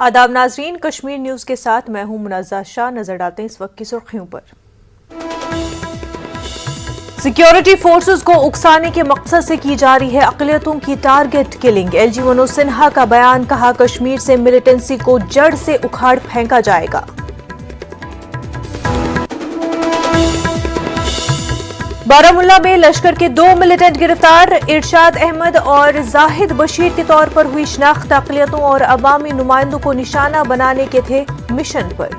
आदाब नाजरीन, कश्मीर न्यूज के साथ मैं हूं मुनाज़ा शाह। नजर डालते हैं इस वक्त की सुर्खियों पर। सिक्योरिटी फोर्सेस को उकसाने के मकसद से की जा रही है अक़लियतों की target killing. LG Manoj Sinha का बयान, कहा कश्मीर से मिलिटेंसी को जड़ से उखाड़ फेंका जाएगा। बारामुल्ला में लश्कर के 2 मिलिटेंट गिरफ्तार। इरशाद अहमद और जाहिद बशीर के तौर पर हुई शनाख्त। अक़लियतों और अवामी नुमाइंदों को निशाना बनाने के थे मिशन पर।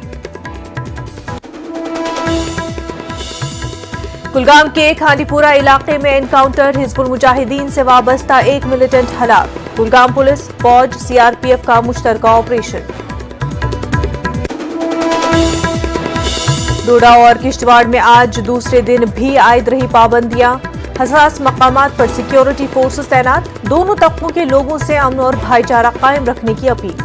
कुलगाम के खानीपुरा इलाके में एनकाउंटर। हिजबुल मुजाहिदीन से वाबस्ता 1 मिलिटेंट हलाक। कुलगाम पुलिस, फौज, सीआरपीएफ का मुश्तरका ऑपरेशन। डोडा और किश्तवाड़ में आज दूसरे दिन भी आयद रही पाबंदियां। हसास मकामात पर सिक्योरिटी फोर्सेस तैनात। दोनों तबकों के लोगों से अमन और भाईचारा कायम रखने की अपील।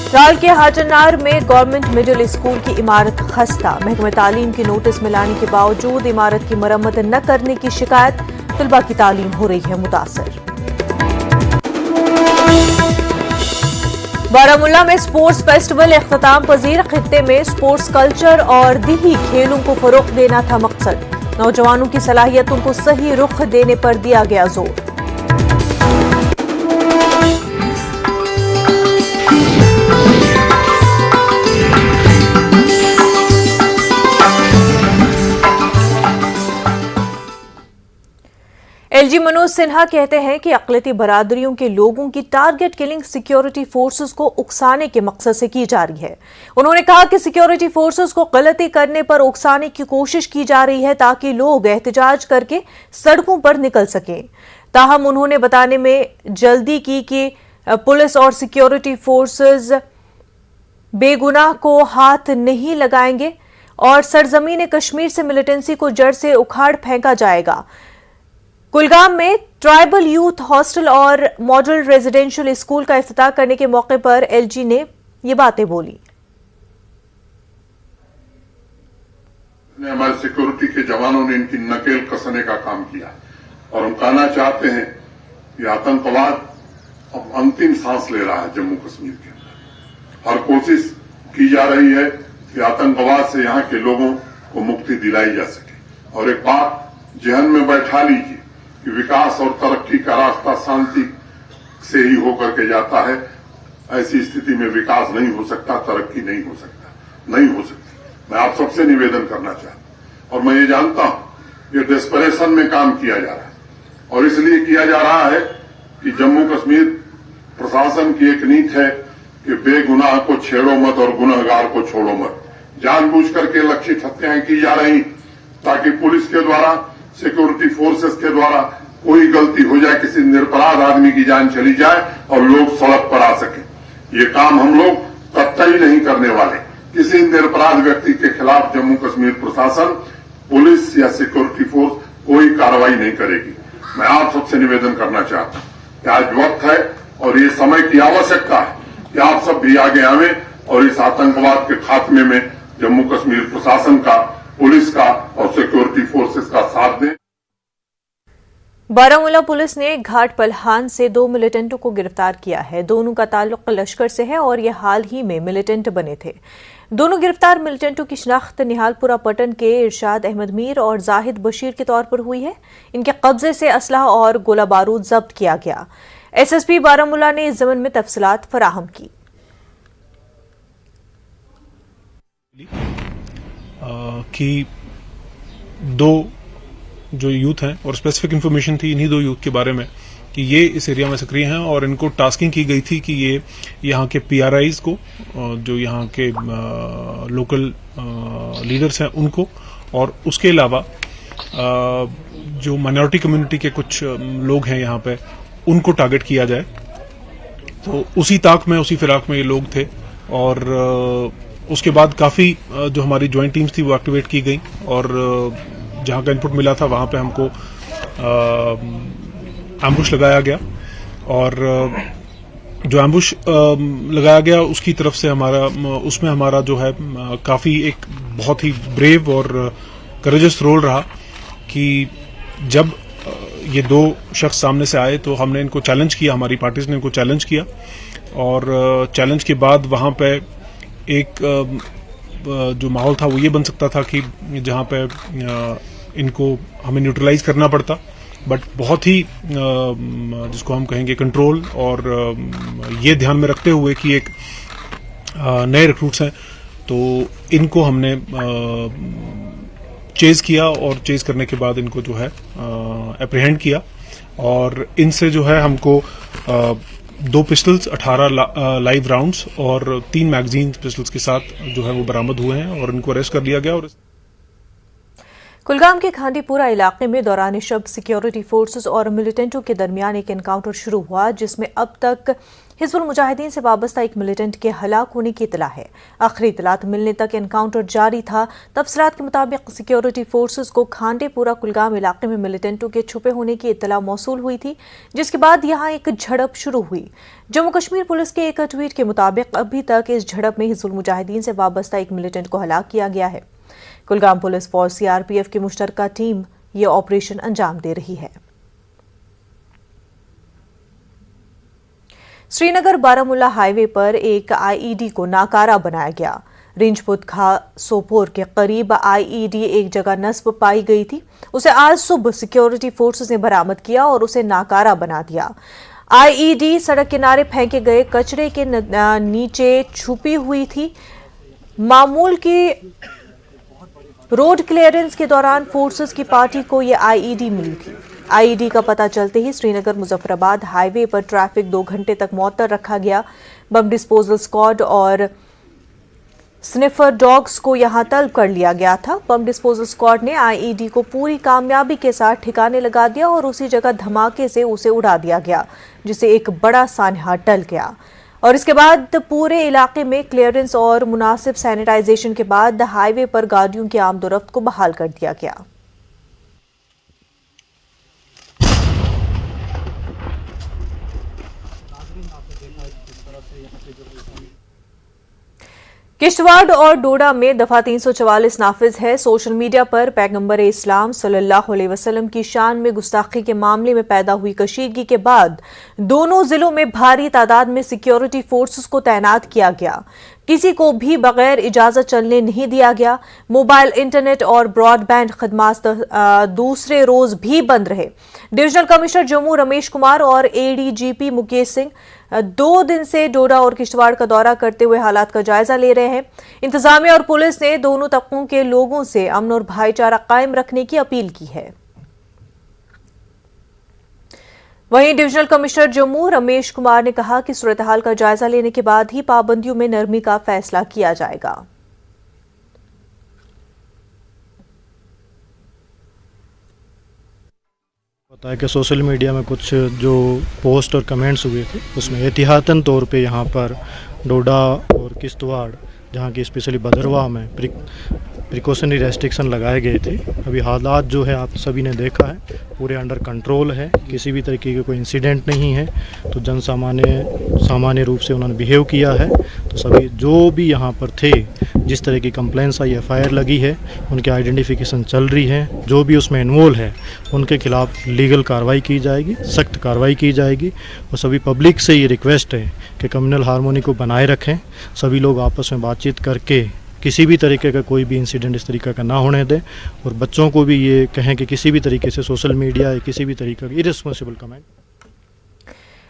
ट्राल के हाजरनार में गवर्नमेंट मिडिल स्कूल की इमारत खस्ता। महकमे तालीम की नोटिस मिलाने के बावजूद इमारत की मरम्मत न करने की शिकायत। तलबा की तालीम हो रही है मुतासर। बारामुल्ला में स्पोर्ट्स फेस्टिवल इख्तिताम पजीर। खित्ते में स्पोर्ट्स कल्चर और दिही खेलों को फरोग देना था मकसद। नौजवानों की सलाहियतों को सही रुख देने पर दिया गया जोर। एलजी मनोज सिन्हा कहते हैं कि अक़लियती बरादरियों के लोगों की टारगेट किलिंग सिक्योरिटी फोर्सेस को उकसाने के मकसद से की जा रही है। उन्होंने कहा कि सिक्योरिटी फोर्सेस को गलती करने पर उकसाने की कोशिश की जा रही है ताकि लोग एहतजाज करके सड़कों पर निकल सकें। ताहम उन्होंने बताने में जल्दी की कि पुलिस और सिक्योरिटी फोर्सेस बेगुनाह को हाथ नहीं लगाएंगे और सरजमीन कश्मीर से मिलिटेंसी को जड़ से उखाड़ फेंका जाएगा। कुलगाम में ट्राइबल यूथ हॉस्टल और मॉडल रेजिडेंशियल स्कूल का इफ्तिताह करने के मौके पर एलजी ने ये बातें बोली। हमारे सिक्योरिटी के जवानों ने इनकी नकेल कसने का काम किया और हम कहना चाहते हैं कि आतंकवाद अब अंतिम सांस ले रहा है जम्मू कश्मीर के अंदर। हर कोशिश की जा रही है कि आतंकवाद से यहाँ के लोगों को मुक्ति दिलाई जा सके। और एक बात जहन में बैठा लीजिए कि विकास और तरक्की का रास्ता शांति से ही होकर के जाता है। ऐसी स्थिति में विकास नहीं हो सकता, तरक्की नहीं हो सकती। मैं आप सबसे निवेदन करना चाहता हूं और मैं ये जानता हूं ये डेस्परेशन में काम किया जा रहा है और इसलिए किया जा रहा है कि जम्मू कश्मीर प्रशासन की एक नीति है कि बेगुनाह को छेड़ो मत और गुनहगार को छोड़ो मत। जानबूझ करके लक्षित हत्याएं की जा रही ताकि पुलिस के द्वारा, सिक्योरिटी फोर्सेस के द्वारा कोई गलती हो जाए, किसी निरपराध आदमी की जान चली जाए और लोग सड़क पर आ सके। ये काम हम लोग कतई नहीं करने वाले। किसी निरपराध व्यक्ति के खिलाफ जम्मू कश्मीर प्रशासन, पुलिस या सिक्योरिटी फोर्स कोई कार्रवाई नहीं करेगी। मैं आप सबसे निवेदन करना चाहता हूं कि आज वक्त है और ये समय की आवश्यकता है कि आप सब भी आगे आवें और इस आतंकवाद के खात्मे में जम्मू कश्मीर प्रशासन का, पुलिस का और सिक्योरिटी फोर्सेस का साथ दें। बारामुल्ला पुलिस ने घाट पलहान से 2 मिलिटेंटों को गिरफ्तार किया है। दोनों का ताल्लुक लश्कर से है और ये हाल ही में मिलिटेंट बने थे। दोनों गिरफ्तार मिलिटेंटों की शनाख्त निहालपुरा पटन के इरशाद अहमद मीर और जाहिद बशीर के तौर पर हुई है। इनके कब्जे से असलहा और गोला बारूद जब्त किया गया। एसएसपी बारामुल्ला ने इस ज़मन में तफसीलात फराहम की। कि 2 जो यूथ हैं और स्पेसिफिक इन्फॉर्मेशन थी इन्हीं 2 यूथ के बारे में कि ये इस एरिया में सक्रिय हैं और इनको टास्किंग की गई थी कि ये यहाँ के पीआरआईज को, जो यहाँ के लोकल लीडर्स हैं उनको, और उसके अलावा जो माइनॉरिटी कम्युनिटी के कुछ लोग हैं यहाँ पे उनको टारगेट किया जाए। तो उसी ताक में, उसी फिराक में ये लोग थे और उसके बाद काफ़ी जो हमारी ज्वाइंट टीम्स थी वो एक्टिवेट की गई और जहाँ का इनपुट मिला था वहाँ पे हमको एम्बुश लगाया गया और जो एम्बुश लगाया गया उसकी तरफ से उसमें हमारा जो है काफ़ी एक बहुत ही ब्रेव और करेजस रोल रहा कि जब یہ دو شخص سامنے سے آئے تو ہم نے ان کو چیلنج کیا, ہماری پارٹیز نے ان کو چیلنج کیا, اور چیلنج کے بعد وہاں پہ ایک جو ماحول تھا وہ یہ بن سکتا تھا کہ جہاں پہ ان کو ہمیں نیوٹرلائز کرنا پڑتا, بٹ بہت ہی جس کو ہم کہیں گے کنٹرول اور یہ دھیان میں رکھتے ہوئے کہ ایک نئے ریکروٹس ہیں تو ان کو ہم نے چیز کیا, اور چیز کرنے کے بعد ان کو جو ہے اپریہینڈ کیا, اور ان سے جو ہے ہم کو 2 پسٹلز, 18 لائیو راؤنڈز اور 3 میگزین پسٹلز کے ساتھ جو ہے وہ برآمد ہوئے ہیں, اور ان کو اریسٹ کر لیا گیا. اور کلگام کے کھانڈی پورہ علاقے میں دوران شب سیکیورٹی فورسز اور ملیٹنٹوں کے درمیان ایک انکاؤنٹر شروع ہوا, جس میں اب تک حزب المجاہدین سے وابستہ ایک ملیٹنٹ کے ہلاک ہونے کی اطلاع ہے. آخری اطلاعات ملنے تک انکاؤنٹر جاری تھا. تفصیلات کے مطابق سیکیورٹی فورسز کو کھانڈی پورہ کلگام علاقے میں ملیٹنٹوں کے چھپے ہونے کی اطلاع موصول ہوئی تھی, جس کے بعد یہاں ایک جھڑپ شروع ہوئی. جموں کشمیر پولیس کے ایک ٹویٹ کے مطابق ابھی تک اس جھڑپ میں حزب المجاہدین سے وابستہ ایک ملیٹنٹ کو ہلاک کیا گیا ہے. کلگام پولیس فورس CRPF کی مشترکہ ٹیم یہ آپریشن انجام دے رہی ہے. سری نگر بارامولہ ہائی وے پر ایک IED کو ناکارہ بنایا گیا. رینج پتکھا سوپور کے قریب IED ایک جگہ نصب پائی گئی تھی. اسے آج صبح سیکیورٹی فورسز نے برآمد کیا اور اسے ناکارہ بنا دیا. IED سڑک کنارے پھینکے گئے کچرے کے نیچے چھپی ہوئی تھی. معمول کی روڈ کلیئرنس کے دوران فورسز کی پارٹی کو یہ IED ملی تھی. IED کا پتہ چلتے ہی سری نگر مظفر آباد ہائی وے پر ٹریفک 2 گھنٹے تک معطل رکھا گیا. بم ڈسپوزل اسکواڈ اور سنیفر ڈاگز کو یہاں طلب کر لیا گیا تھا. بم ڈسپوزل اسکواڈ نے IED کو پوری کامیابی کے ساتھ ٹھکانے لگا دیا اور اسی جگہ دھماکے سے اسے اڑا دیا گیا, جسے ایک بڑا سانحہ ٹل گیا. اور اس کے بعد پورے علاقے میں کلیئرنس اور مناسب سینیٹائزیشن کے بعد ہائی وے پر گاڑیوں کی آمد و رفت کو بحال کر دیا گیا. کشتواڑ اور ڈوڈا میں دفعہ 344 نافذ ہے. سوشل میڈیا پر پیغمبر اسلام صلی اللہ علیہ وسلم کی شان میں گستاخی کے معاملے میں پیدا ہوئی کشیدگی کے بعد دونوں ضلعوں میں بھاری تعداد میں سیکیورٹی فورسز کو تعینات کیا گیا. کسی کو بھی بغیر اجازت چلنے نہیں دیا گیا. موبائل انٹرنیٹ اور براڈ بینڈ خدمات دوسرے روز بھی بند رہے. ڈویژنل کمشنر جموں رمیش کمار اور ADGP مکیش سنگھ 2 دن سے ڈوڈا اور کشتواڑ کا دورہ کرتے ہوئے حالات کا جائزہ لے رہے ہیں. انتظامیہ اور پولیس نے دونوں طبقوں کے لوگوں سے امن اور بھائی چارہ قائم رکھنے کی اپیل کی ہے. وہیں ڈویژنل کمشنر جموں رمیش کمار نے کہا کہ صورتحال کا جائزہ لینے کے بعد ہی پابندیوں میں نرمی کا فیصلہ کیا جائے گا. پتا ہے کہ سوشل میڈیا میں کچھ جو پوسٹ اور کمنٹس ہوئے تھے اس میں احتیاطاً طور پہ یہاں پر ڈوڈا اور کشتواڑ جہاں کی اسپیشلی بدرواہ میں پریکاشنری ریسٹرکشن لگائے گئے تھے. ابھی حالات جو ہے آپ سبھی نے دیکھا ہے پورے انڈر کنٹرول ہے, کسی بھی طریقے کا کوئی انسیڈنٹ نہیں ہے. تو جن سامانیہ روپ سے انہوں نے بیہیو کیا ہے. تو سبھی جو بھی یہاں پر تھے جس طرح کی کمپلینس آئی FIR لگی ہے ان کی آئیڈینٹیفیکیشن چل رہی ہے. جو بھی اس میں انوالو ہے ان کے خلاف لیگل کارروائی کی جائے گی, سخت کارروائی کی جائے گی. اور سبھی پبلک سے یہ ریکویسٹ ہے کہ کمیونل ہارمونی کو بنائے رکھیں. سبھی لوگ آپس میں بات چیت کر کے کسی بھی طریقے کا کوئی بھی انسیڈنٹ اس طریقے کا نہ ہونے دیں. اور بچوں کو بھی یہ کہیں کہ کسی بھی طریقے سے سوشل میڈیا یا کسی بھی طریقے کا irresponsible کمنٹ.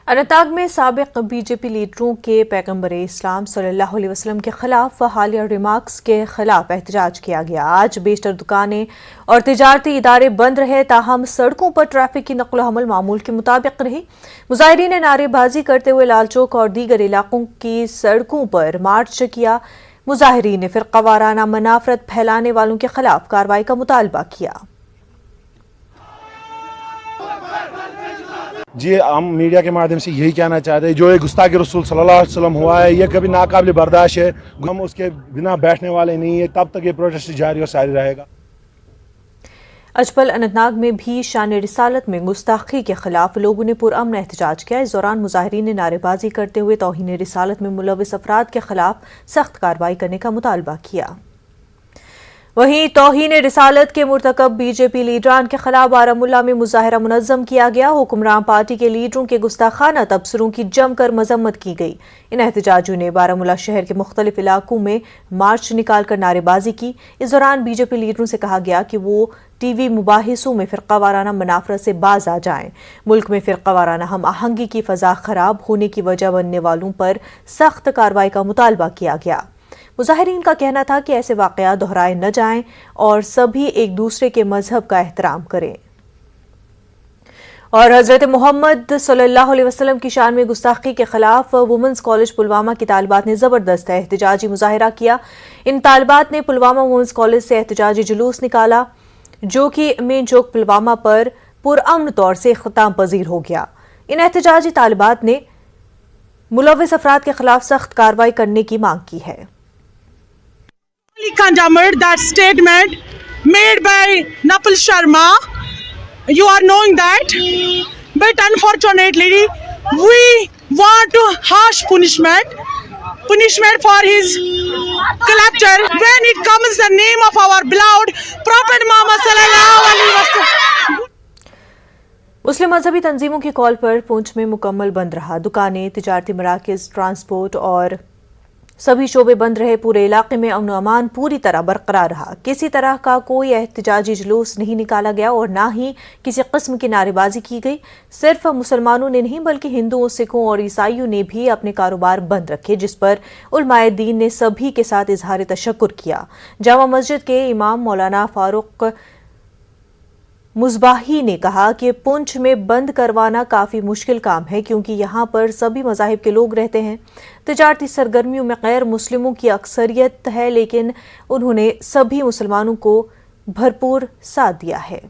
اننت ناگ میں سابق BJP لیڈروں کے پیغمبر اسلام صلی اللہ علیہ وسلم کے خلاف حالیہ ریمارکس کے خلاف احتجاج کیا گیا. آج بیشتر دکانیں اور تجارتی ادارے بند رہے, تاہم سڑکوں پر ٹریفک کی نقل و حمل معمول کے مطابق رہی. مظاہرین نے نعرے بازی کرتے ہوئے لال چوک اور دیگر علاقوں کی سڑکوں پر مارچ کیا. مظاہرین نے فرقہ وارانہ منافرت پھیلانے والوں کے خلاف کارروائی کا مطالبہ کیا. جی ہم میڈیا کے مادھیم سے یہی کہنا چاہتے ہیں جو یہ گستاخی رسول صلی اللہ علیہ وسلم ہوا ہے یہ کبھی ناقابل برداشت ہے. ہم اس کے بنا بیٹھنے والے نہیں ہیں, تب تک یہ پروٹیسٹ جاری اور ساری رہے گا. اجپل اننت ناگ میں بھی شان رسالت میں گستاخی کے خلاف لوگوں نے پرامن احتجاج کیا. اس دوران مظاہرین نے نعرے بازی کرتے ہوئے توہین رسالت میں ملوث افراد کے خلاف سخت کارروائی کرنے کا مطالبہ کیا. वहीं तौहीन रिसालत के मुर्तकब बीजेपी लीडरान के खिलाफ बारामूला में मुजाहरा मुनज़्ज़म किया गया। हुक्मरान पार्टी के लीडरों के गुस्ताखाना तबसरों की जमकर मजम्मत की गई। इन एहतजाजियों ने बारामूला शहर के मुख्तलिफ इलाकों में मार्च निकालकर नारेबाजी की। इस दौरान बीजेपी लीडरों से कहा गया कि वो टीवी मुबाहिसों में फ़िरका वाराना मनाफरत से बाज आ जाएं। मुल्क में फ़िरका वाराना हम आहंगी की फ़ज़ा ख़राब होने की वजह बनने वालों पर सख्त कार्रवाई का मुतालबा किया गया। मुजाहिरीन का कहना था कि ऐसे वाक़यात दोहराए न जाएं और सभी एक दूसरे के मजहब का एहतराम करें। और हज़रत मोहम्मद सल्लल्लाहु अलैहि वसल्लम की शान में गुस्ताखी के खिलाफ वुमेंस कॉलेज पुलवामा की तालिबात ने ज़बरदस्त एहतजाजी मुजाहिरा किया। इन तालिबात ने पुलवामा वुमेंस कॉलेज से एहतजाजी जुलूस निकाला जो कि मेन चौक पुलवामा पर पुरअमन तौर से इख्तिताम पजीर हो गया। इन एहतजाजी तालिबात ने मुलव्विस अफराद के खिलाफ सख्त कार्रवाई करने की मांग की है। Condemned that statement made by Napal Sharma. You are knowing that, but unfortunately, we want to harsh punishment for his collector when it comes the name of our beloved Prophet Muhammad sallallahu alaihi wasallam. मुस्लिम मजहबी तंजीमों की call पर पुंछ में मुकम्मल बंद रहा। दुकानें, तिजारती मराकज़, transport और सभी शोबे बंद रहे। पूरे इलाके में अमन अमान पूरी तरह बरकरार रहा। किसी तरह का कोई एहतजाजी जुलूस नहीं निकाला गया और ना ही किसी किस्म की नारेबाजी की गई। सिर्फ मुसलमानों ने नहीं बल्कि हिंदुओं, सिखों और ईसाइयों ने भी अपने कारोबार बंद रखे, जिस पर उलमाए दीन ने सभी के साथ इजहार तशक्कुर किया। जामा मस्जिद के इमाम मौलाना फारूक मुजबाही ने कहा कि पुंछ में बंद करवाना काफ़ी मुश्किल काम है क्योंकि यहाँ पर सभी मज़ाहिब के लोग रहते हैं। तिजारती सरगर्मियों में गैर मुस्लिमों की अक्सरियत है, लेकिन उन्होंने सभी मुसलमानों को भरपूर साथ दिया है।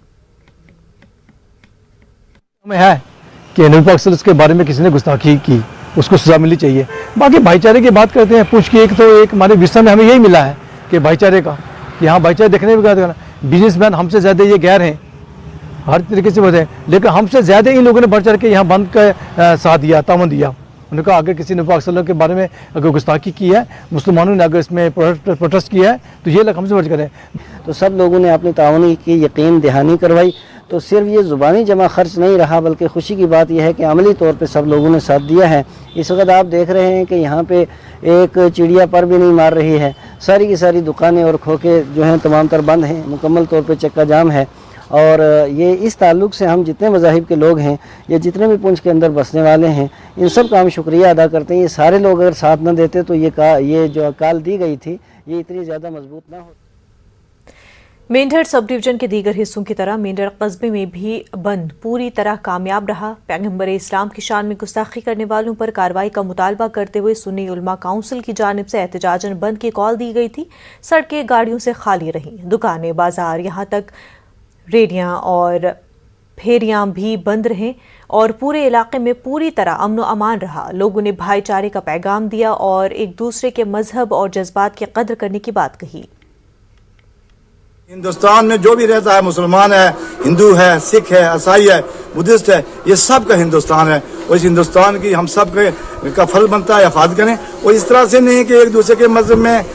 कि नबी पाक के बारे में किसी ने गुस्ताखी की उसको सजा मिलनी चाहिए। बाकी भाईचारे की बात करते हैं, पुंछ की एक हमारे विरसा में हमें यही मिला है कि भाईचारे का, यहाँ भाईचारे देखने में बिजनेसमैन हमसे ज़्यादा ये गैर हैं, हर तरीके से बढ़े, लेकिन हमसे ज़्यादा इन लोगों ने बढ़ चढ़ के यहाँ बंद का साथ दिया, तामन दिया। उन्होंने कहा अगर किसी ने पाक सल्लल्लाहु के बारे में अगर गुस्ताखी की है, मुसलमानों ने अगर इसमें प्रोटेस्ट किया है तो ये लोग हमसे बढ़ करें। तो सब लोगों ने अपनी ताउनी की यकीन दहानी करवाई। तो सिर्फ ये ज़ुबानी जमा खर्च नहीं रहा, बल्कि खुशी की बात यह है कि अमली तौर पे सब लोगों ने साथ दिया है। इस वक्त आप देख रहे हैं कि यहाँ पे एक चिड़िया पर भी नहीं मार रही है। सारी की सारी दुकानें और खोखे जो हैं तमाम तर बंद हैं, मुकम्मल तौर पे चक्का जाम है। और ये इस ताल्लुक़ से हम जितने मज़ाहिब के लोग हैं या जितने भी पुंछ के अंदर बसने वाले हैं, इन सब का हम शुक्रिया अदा करते हैं। ये सारे लोग अगर साथ न देते तो ये जो अकाल दी गई थी ये इतनी ज़्यादा मजबूत ना हो। मेंढर सब डिवीजन के दीगर हिस्सों की तरह मेंढर कस्बे में भी बंद पूरी तरह कामयाब रहा। पैगंबर इस्लाम की शान में गुस्ताखी करने वालों पर कार्रवाई का मुतालबा करते हुए सुन्नी उलमा काउंसिल की जानिब से एहतजाजन बंद की कॉल दी गई थी। सड़कें गाड़ियों से खाली रहीं, दुकानें, बाजार, यहाँ तक रेडियां और फेरियां भी बंद रहें और पूरे इलाके में पूरी तरह अमन अमान रहा। लोगों ने भाईचारे का पैगाम दिया और एक दूसरे के मजहब और जज्बात की कदर करने की बात कही। हिंदुस्तान में जो भी रहता है, मुसलमान है, हिंदू है, सिख है, ईसाई है, बुद्धिस्ट है, ये सब का हिंदुस्तान है और इस हिंदुस्तान की हम सब का फर्ज बनता है हिफाजत करें। और इस तरह से नहीं कि एक दूसरे के मजहब में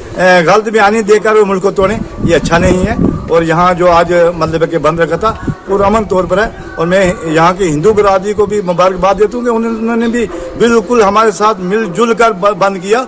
गलत बयानी देकर वो मुल्क को तोड़ें, ये अच्छा नहीं है। और यहाँ जो आज मतलब के बंद रखा था पुरअमन तौर पर है और मैं यहाँ की हिंदू बिरादरी को भी मुबारकबाद देता हूँ कि उन्होंने भी बिल्कुल हमारे साथ मिलजुल कर बंद किया।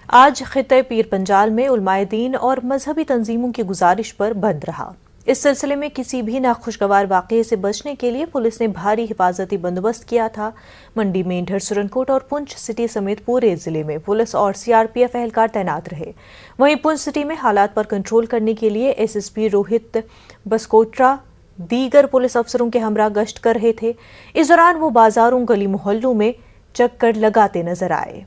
आज खित्ते पीर पंजाल में उलमाए दीन और मजहबी तंजीमों की गुजारिश पर बंद रहा। इस सिलसिले में किसी भी नाखुशगवार वाक़ये से बचने के लिए पुलिस ने भारी हिफाजती बंदोबस्त किया था। मंडी, मेंढर, सुरनकोट और पुंछ सिटी समेत पूरे जिले में पुलिस और सीआरपीएफ एहलकार तैनात रहे। वहीं पुंछ सिटी में हालात पर कंट्रोल करने के लिए एसएसपी रोहित बसकोट्रा दीगर पुलिस अफसरों के हमरा गश्त कर रहे थे। इस दौरान वो बाजारों, गली मोहल्लों में चक्कर लगाते नजर आए।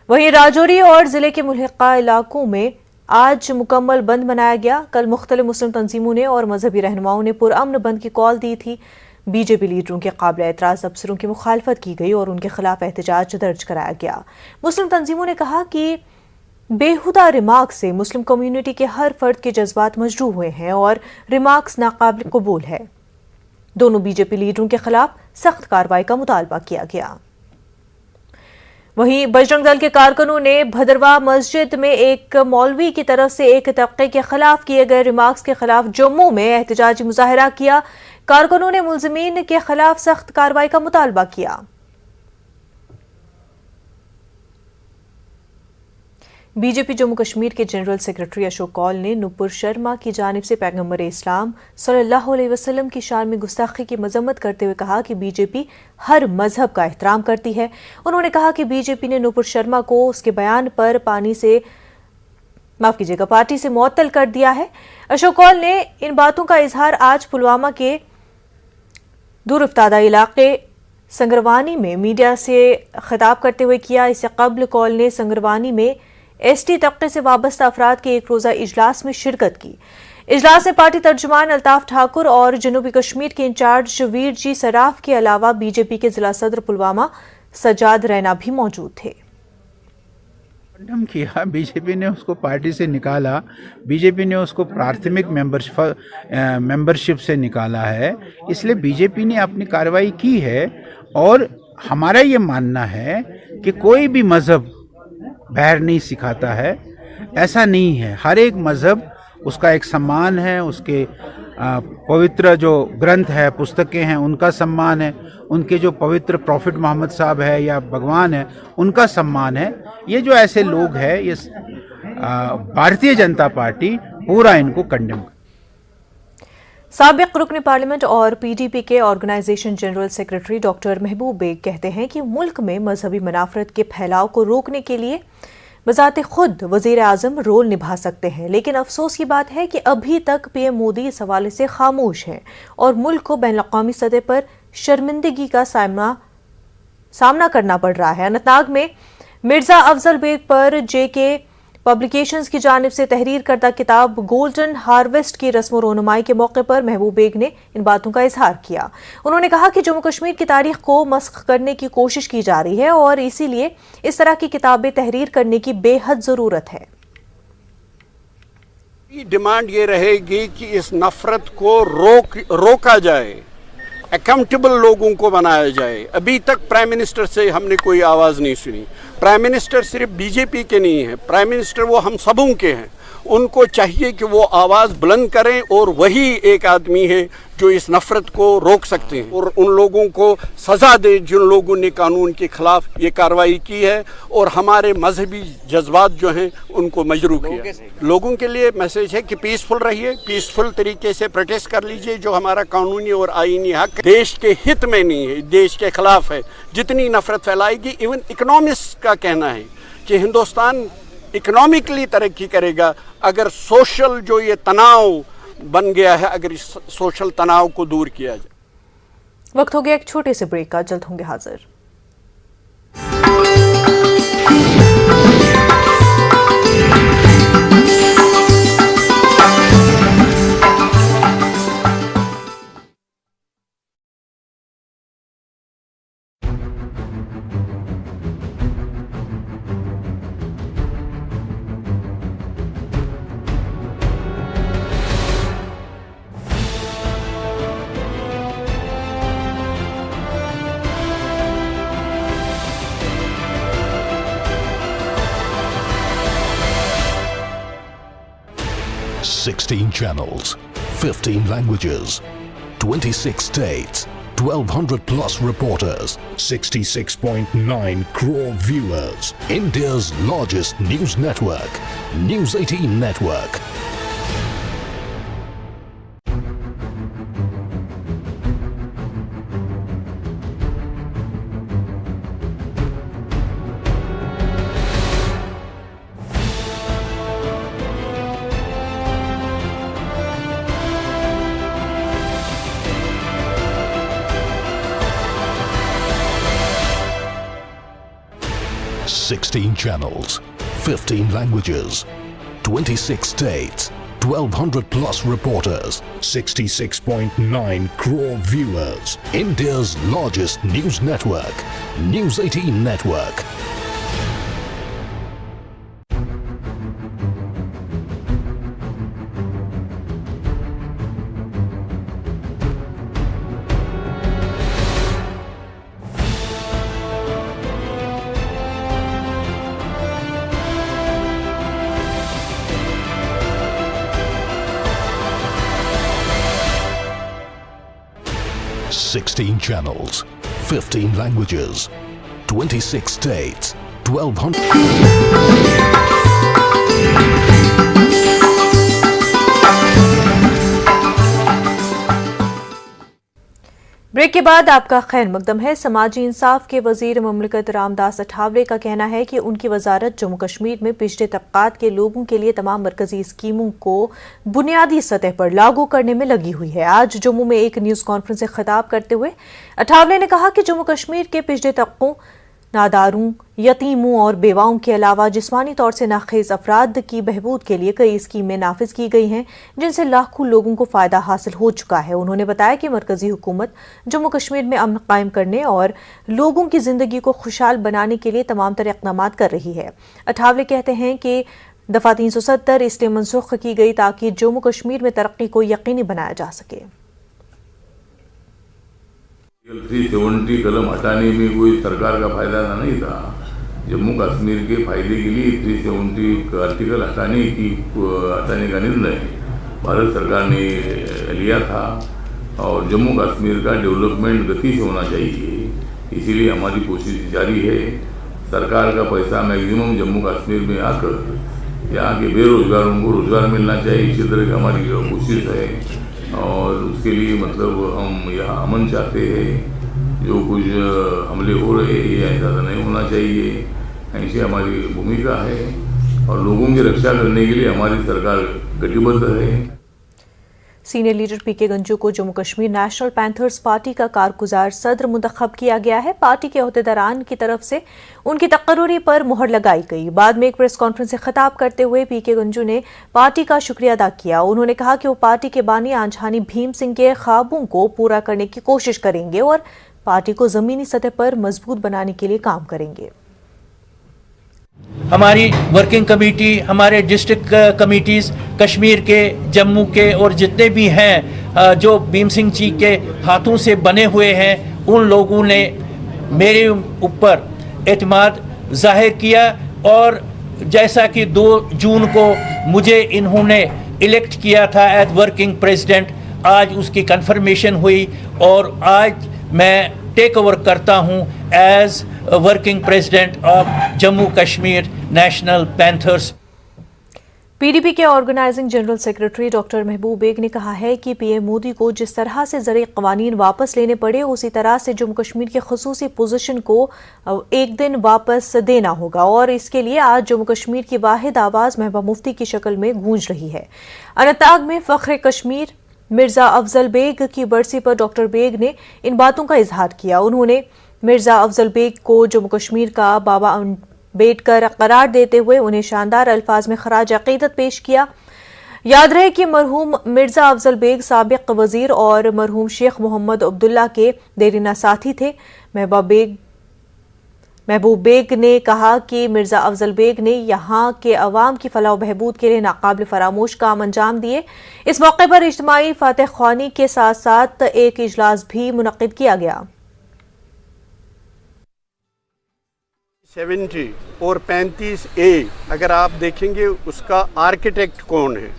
वहीं राजौरी और जिले के मुल्हिका इलाकों में आज मुकम्मल बंद मनाया गया। कल मुख्तलिफ मुस्लिम तंजीमों ने और मजहबी रहनुमाओं ने पुरअमन बंद की कॉल दी थी। बीजेपी लीडरों के काबिल एतराज़ अफसरों की मुखालफत की गई और उनके खिलाफ एहतजाज दर्ज कराया गया। मुस्लिम तंजीमों ने कहा कि बेहुदा रिमार्क से मुस्लिम कम्युनिटी के हर फर्द के जज्बात मजरूह हुए हैं और रिमार्क्स नाकाबिल कबूल है। दोनों बीजेपी लीडरों के खिलाफ सख्त कार्रवाई का मुतालबा किया गया। वहीं बजरंग दल के कारकुनों ने भदरवा मस्जिद में एक मौलवी की तरफ से एक तबके के खिलाफ किए गए रिमार्क्स के खिलाफ जम्मू में एहतजाजी मुजाहरा किया। कारकुनों ने मुलजिमीन के खिलाफ सख्त कार्रवाई का मुतालबा किया। बीजेपी जम्मू कश्मीर के जनरल सेक्रेटरी अशोक कौल ने नुपुर शर्मा की जानिब से पैगंबर इस्लाम सल्लल्लाहु अलैहि वसल्लम की शान में गुस्ताखी की मजम्मत करते हुए कहा कि बीजेपी हर मजहब का एहतराम करती है। उन्होंने कहा कि बीजेपी ने नुपुर शर्मा को उसके बयान पर पार्टी से मुअत्तल कर दिया है। अशोक कौल ने इन बातों का इजहार आज पुलवामा के दूरअफ्तादा इलाके संगरवानी में मीडिया से खिताब करते हुए किया। इससे कबल कौल ने संगरवानी में एसटी तबके से वाबस्ता अफराद के एक रोजा इजलास में शिरकत की। इजलास में पार्टी तर्जुमान अल्ताफ ठाकुर और जनूबी कश्मीर के इंचार्ज शबीर जी सराफ के अलावा बीजेपी के जिला सदर पुलवामा सजाद रैना भी मौजूद थे। खंडन किया, बीजेपी ने उसको पार्टी से निकाला, बीजेपी ने उसको प्राथमिक मेंबरशिप से निकाला है, इसलिए बीजेपी ने अपनी कार्रवाई की है। और हमारा ये मानना है कि कोई भी मज़हब बैर नहीं सिखाता है, ऐसा नहीं है। हर एक मज़हब उसका एक सम्मान है, उसके पवित्र जो ग्रंथ है, पुस्तकें हैं, उनका सम्मान है, उनके जो पवित्र प्रॉफिट मोहम्मद साहब है या भगवान है, उनका सम्मान है। ये जो ऐसे लोग हैं, ये भारतीय जनता पार्टी पूरा इनको कंडेम। साबिक रुकन पार्लियामेंट और पीडीपी के organisation general secretary doctor Mehboob bag कहते हैं कि मुल्क में मजहबी मुनाफरत के फैलाव को रोकने के लिए बजाते खुद वजीर आजम रोल निभा सकते हैं, लेकिन अफसोस की बात है कि अभी तक पीएम मोदी इस हवाले से खामोश हैं और मुल्क को बैनुल-अक़वामी सतह पर शर्मिंदगी का सामना करना पड़ रहा है। अनंतनाग में मिर्जा अफजल बेग पर जेके पब्लिकेशंस की जानिब से तहरीर करदा किताब गोल्डन हार्वेस्ट की रस्म रोनुमाई के मौके पर महबूब बेग ने इन बातों का इजहार किया। उन्होंने कहा कि जम्मू कश्मीर की तारीख को मस्ख करने की कोशिश की जा रही है और इसीलिए इस तरह की किताबें तहरीर करने की बेहद जरूरत है। डिमांड ये रहेगी कि इस नफरत को रोका जाए, अकाउंटेबल लोगों को बनाया जाए। अभी तक प्राइम मिनिस्टर से हमने कोई आवाज़ नहीं सुनी। प्राइम मिनिस्टर सिर्फ बीजेपी के नहीं है, प्राइम मिनिस्टर वो हम सबों के हैं। उनको चाहिए कि वो आवाज़ बुलंद करें और वही एक आदमी है जो इस नफरत को रोक सकते हैं और उन लोगों को सज़ा दे जिन लोगों ने कानून के खिलाफ ये कार्रवाई की है और हमारे मजहबी जज्बात जो हैं उनको मजरू किया। लोगों के लिए मैसेज है कि पीसफुल रहिए, पीसफुल तरीके से प्रोटेस्ट कर लीजिए। जो हमारा कानूनी और आईनी हक देश के हित में नहीं है, देश के खिलाफ है। जितनी नफरत फैलाएगी, इवन इकोनॉमिस्ट का कहना है कि हिंदुस्तान इकोनॉमिकली तरक्की करेगा अगर सोशल जो ये तनाव बन गया है, अगर इस सोशल तनाव को दूर किया जाए। वक्त हो गया एक छोटे से ब्रेक का, जल्द होंगे हाजिर। Sixteen channels, 15 languages, 26 states, 1,200 plus reporters, 66.9 crore viewers. India's largest news network, News 18 Network. Sixteen channels, 15 languages, 26 states, 1,200 plus reporters, 66.9 crore viewers. India's largest news network, News 18 Network. 16 channels, 15 languages, 26 states, 1200. Break के बाद आपका खैर मकदम है। समाजी इंसाफ के वजीर ममलिकत रामदास अठावले का कहना है कि उनकी वजारत जम्मू कश्मीर में पिछड़े तबकात के लोगों के लिए तमाम मरकजी स्कीमों को बुनियादी सतह पर लागू करने में लगी हुई है। आज जम्मू में एक न्यूज़ कॉन्फ्रेंस से खिताब करते हुए अठावले ने कहा कि जम्मू कश्मीर के पिछड़े तबकों, नादारों, यतीमों और बेवाओं के अलावा जिस्मानी तौर से नाखेज अफराद की बहबूद के लिए कई स्कीमें नाफिज की गई हैं, जिनसे लाखों लोगों को फ़ायदा हासिल हो चुका है। उन्होंने बताया कि मरकजी हुकूमत जम्मू कश्मीर में अमन कायम करने और लोगों की ज़िंदगी को खुशहाल बनाने के लिए तमाम तरह इक़दाम कर रही है। अठावले कहते हैं कि दफ़ा 370 इसलिए मनसूख की गई ताकि जम्मू कश्मीर में तरक्की को यकीनी बनाया जा सके। 370 कलम हटाने में कोई सरकार का फायदा नहीं था। जम्मू कश्मीर के फायदे के लिए 370 आर्टिकल हटाने का निर्णय भारत सरकार ने लिया था और जम्मू कश्मीर का डेवलपमेंट गति से होना चाहिए, इसीलिए हमारी कोशिश जारी है। सरकार का पैसा मैक्सिमम जम्मू कश्मीर में आकर यहाँ के बेरोजगारों को रोजगार मिलना चाहिए, इसी तरह की हमारी कोशिश है। और उसके लिए मतलब हम यहाँ अमन चाहते हैं। जो कुछ हमले हो रहे हैं ये ऐसा नहीं होना चाहिए, ऐसी हमारी भूमिका है और लोगों की रक्षा करने के लिए हमारी सरकार कटिबद्ध है। सीनियर लीडर पीके गंजू को Jammu Kashmir National panthers party का कारगुजार सदर मुंतखब किया गया है। पार्टी के अहदेदारान की तरफ से उनकी तकर्री पर मुहर लगाई गई। बाद में एक प्रेस कॉन्फ्रेंस से खिताब करते हुए पीके गंजू ने पार्टी का शुक्रिया अदा किया। उन्होंने कहा कि वो पार्टी के बानी आंजहानी भीम सिंह के ख्वाबों को पूरा करने की कोशिश करेंगे और पार्टी को जमीनी सतह पर मजबूत बनाने के लिए काम करेंगे। हमारी वर्किंग कमेटी, हमारे डिस्ट्रिक्ट कमेटीज़ कश्मीर के, जम्मू के और जितने भी हैं जो भीम सिंह जी के हाथों से बने हुए हैं, उन लोगों ने मेरे ऊपर एतमाद जाहिर किया और जैसा कि 2 जून को मुझे इन्होंने इलेक्ट किया था एज वर्किंग प्रेसिडेंट, आज उसकी कंफर्मेशन हुई और आज मैं टेक ओवर करता हूं as working president of Jammu Kashmir National Panthers. PDP के organising general secretary doctor Mehboob Beg ने कहा है कि पीएम मोदी को जिस तरह से ज़रूरी क़वानीन वापस लेने पड़े, उसी तरह से जम्मू कश्मीर के ख़ुसूसी पोजीशन को एक दिन वापस देना होगा और इसके लिए आज जम्मू कश्मीर की वाहिद आवाज़ महबूबा मुफ्ती की शक्ल में गूंज रही है। अनंतनाग में फ़ख्र कश्मीर मिर्ज़ा अफजल बेग की बरसी पर डॉक्टर बेग ने इन बातों का इजहार किया। उन्होंने मिर्ज़ा अफजल बेग को जम्मू कश्मीर का बाबा अम्बेडकर करार देते हुए उन्हें शानदार अल्फाज में खराज अकीदत पेश किया। याद रहे कि मरहूम मिर्ज़ा अफजल बेग साबिक वज़ीर और मरहूम शेख मोहम्मद अब्दुल्ला के देरीना साथी थे। महबूब बेग ने कहा कि मिर्ज़ा अफजल बेग ने यहाँ के अवाम की फलाह बहबूद के लिए नाकाबिल फरामोश काम अंजाम दिए। इस मौके पर इज्तिमाई फातह ख्वानी के साथ साथ एक इजलास भी मुनक्किद किया गया। 70 और 35A अगर आप देखेंगे उसका आर्किटेक्ट कौन है,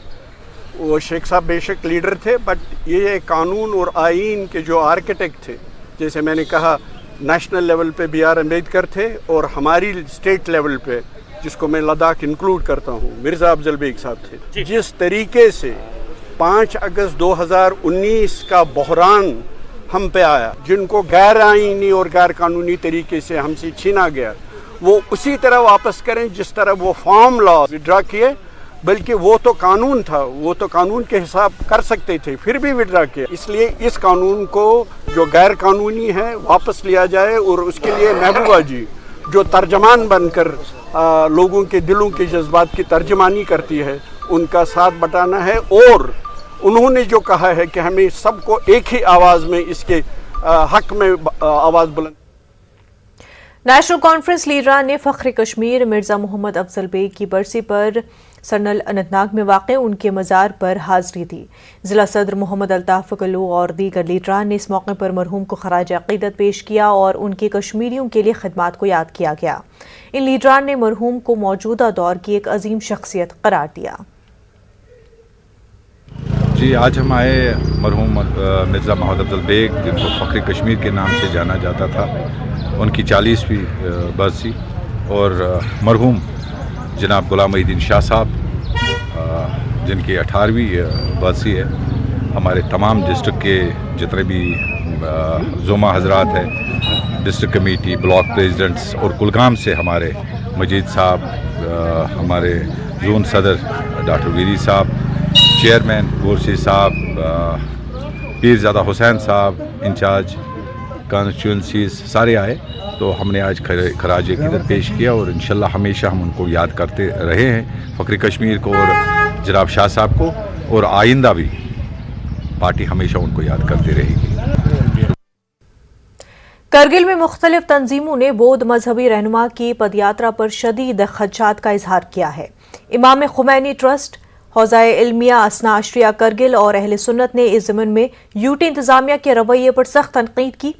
वो शेख साहब बेशक लीडर थे, बट ये कानून और आईन के जो आर्किटेक्ट थे, जैसे मैंने कहा नेशनल लेवल पे B.R. अम्बेडकर थे और हमारी स्टेट लेवल पे, जिसको मैं लद्दाख इंक्लूड करता हूँ, मिर्ज़ा अफजल बेग साहब थे। जिस तरीके से 5 अगस्त 2019 का बहरान हम पे आया, जिनको गैर आईनी और गैर कानूनी तरीके से हमसे छीना गया, वो उसी तरह वापस करें जिस तरह वो फॉर्म लॉ विड्रा किए, बल्कि वो तो कानून था, वो तो कानून के हिसाब कर सकते थे, फिर भी विड्रा किया। इसलिए इस कानून को जो गैर कानूनी है वापस लिया जाए और उसके लिए महबूबा जी जो तर्जमान बनकर लोगों के दिलों के जज्बात की तर्जमानी करती है, उनका साथ बटाना है। और उन्होंने जो कहा है कि हमें सबको एक ही आवाज़ में इसके हक में आवाज़ बुलंद। नेशनल कॉन्फ्रेंस लीडरान ने फ़ख्र कश्मीर मिर्ज़ा मोहम्मद अफजल बेग की बरसी पर सरनल अनंतनाग में वाक़े उनके मज़ार पर हाज़री दी। ज़िला सदर मोहम्मद अल्ताफ़ कल्लू और दीगर लीडरान ने इस मौके पर मरहूम को खराज अक़ीदत पेश किया और उनके कश्मीरियों के लिए खिदमात को याद किया गया। इन लीडरान ने मरहूम को मौजूदा दौर की एक अजीम शख्सियत करार दिया। جی آج ہم آئے مرحوم مرزا محمد افضل بیگ جن کو فخر کشمیر کے نام سے جانا جاتا تھا، ان کی 40ویں برسی، اور مرحوم جناب غلام محی الدین شاہ صاحب جن کی 18ویں برسی ہے۔ ہمارے تمام ڈسٹرکٹ کے جتنے بھی زوما حضرات ہیں، ڈسٹرکٹ کمیٹی، بلاک پریزیڈنٹس، اور کلگام سے ہمارے مجید صاحب، ہمارے زون صدر ڈاکٹر ویری صاحب، چیئرمین گورسی صاحب، پیرزادہ حسین صاحب انچارج کانسٹیچوئنسیز، سارے آئے، تو ہم نے آج خراج عقیدت پیش کیا، اور انشاءاللہ ہمیشہ ہم ان کو یاد کرتے رہے ہیں، فخر کشمیر کو اور جناب شاہ صاحب کو، اور آئندہ بھی پارٹی ہمیشہ ان کو یاد کرتی رہے گی۔ کرگل میں مختلف تنظیموں نے بودھ مذہبی رہنما کی پدیاترا پر شدید خدشات کا اظہار کیا ہے۔ امام خمینی ٹرسٹ، حوزہ علمیہ اسنا عشریہ کرگل اور اہل سنت نے اس ضمن میں یوٹی انتظامیہ کے رویے پر سخت تنقید کی۔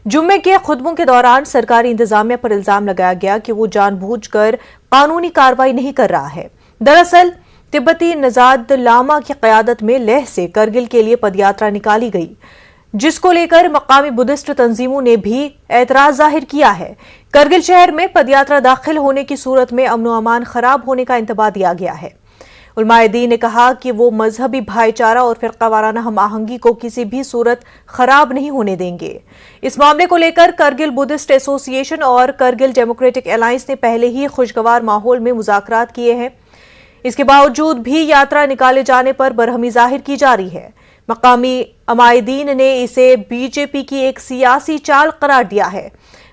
جمعے کے خطبوں کے دوران سرکاری انتظامیہ پر الزام لگایا گیا کہ وہ جان بوجھ کر قانونی کارروائی نہیں کر رہا ہے۔ دراصل تبتی نژاد لاما کی قیادت میں لیہ سے کرگل کے لیے پدیاترا نکالی گئی، جس کو لے کر مقامی بدھسٹ تنظیموں نے بھی اعتراض ظاہر کیا ہے۔ کرگل شہر میں پدیاترا داخل ہونے کی صورت میں امن و امان خراب ہونے کا انتباہ دیا گیا ہے۔ علماء دین نے کہا کہ وہ مذہبی بھائی چارہ اور فرقہ وارانہ ہم آہنگی کو کسی بھی صورت خراب نہیں ہونے دیں گے۔ اس معاملے کو لے کر کرگل بدھسٹ ایسوسی ایشن اور کرگل ڈیموکریٹک الائنس نے پہلے ہی خوشگوار ماحول میں مذاکرات کیے ہیں۔ اس کے باوجود بھی یاترا نکالے جانے پر برہمی ظاہر کی جا رہی ہے۔ مقامی عمائدین نے اسے بی جے پی کی ایک سیاسی چال قرار دیا ہے۔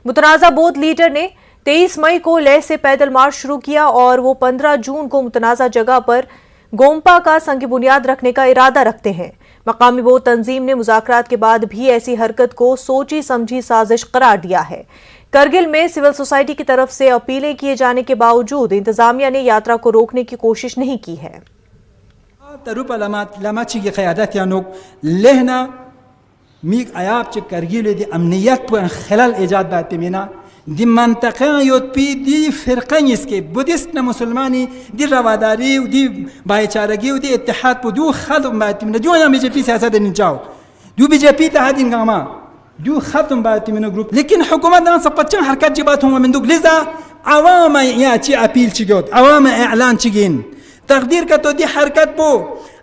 متنازع بودھ لیڈر نے 23 مئی کو لیہ سے پیدل مارچ شروع کیا اور وہ 15 جون کو متنازع جگہ پر گومپا کا سنگ بنیاد رکھنے کا ارادہ رکھتے ہیں۔ مقامی بودھ تنظیم نے مذاکرات کے بعد بھی ایسی حرکت کو سوچی سمجھی سازش قرار دیا ہے۔ کرگل میں سول سوسائٹی کی طرف سے اپیلیں کیے جانے کے باوجود انتظامیہ نے یاترا کو روکنے کی کوشش نہیں کی ہے۔ تروپ علامات چی قیادت یانوک لہنا میک عیاب چی کرگیل دی امنیت پر خلال ایجاد باید مینا دی منطقه یود پی دی فرقه نیست که بودیست نه مسلمانی دی رواداری و دی بایچارگی و دی اتحاد پو دو خدم باید مینا دو هم بی جی پی سیاست نجاو دو بی جی پی تحاد این گاما دو خدم باید مینا گروپ لیکن حکومت دان سپچن حرکت جبات هم من دوگ لذا عوام یا چی اپیل چی گود عوام اعلان چی گین تقدیر کا تو دی حرکت پو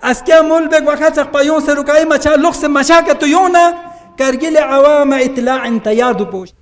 از کیا مول بگ وقت سقپایون سے رکای مچا لغس مچا کا تو یونا کرگل عوام اطلاع انتیار دو پوش۔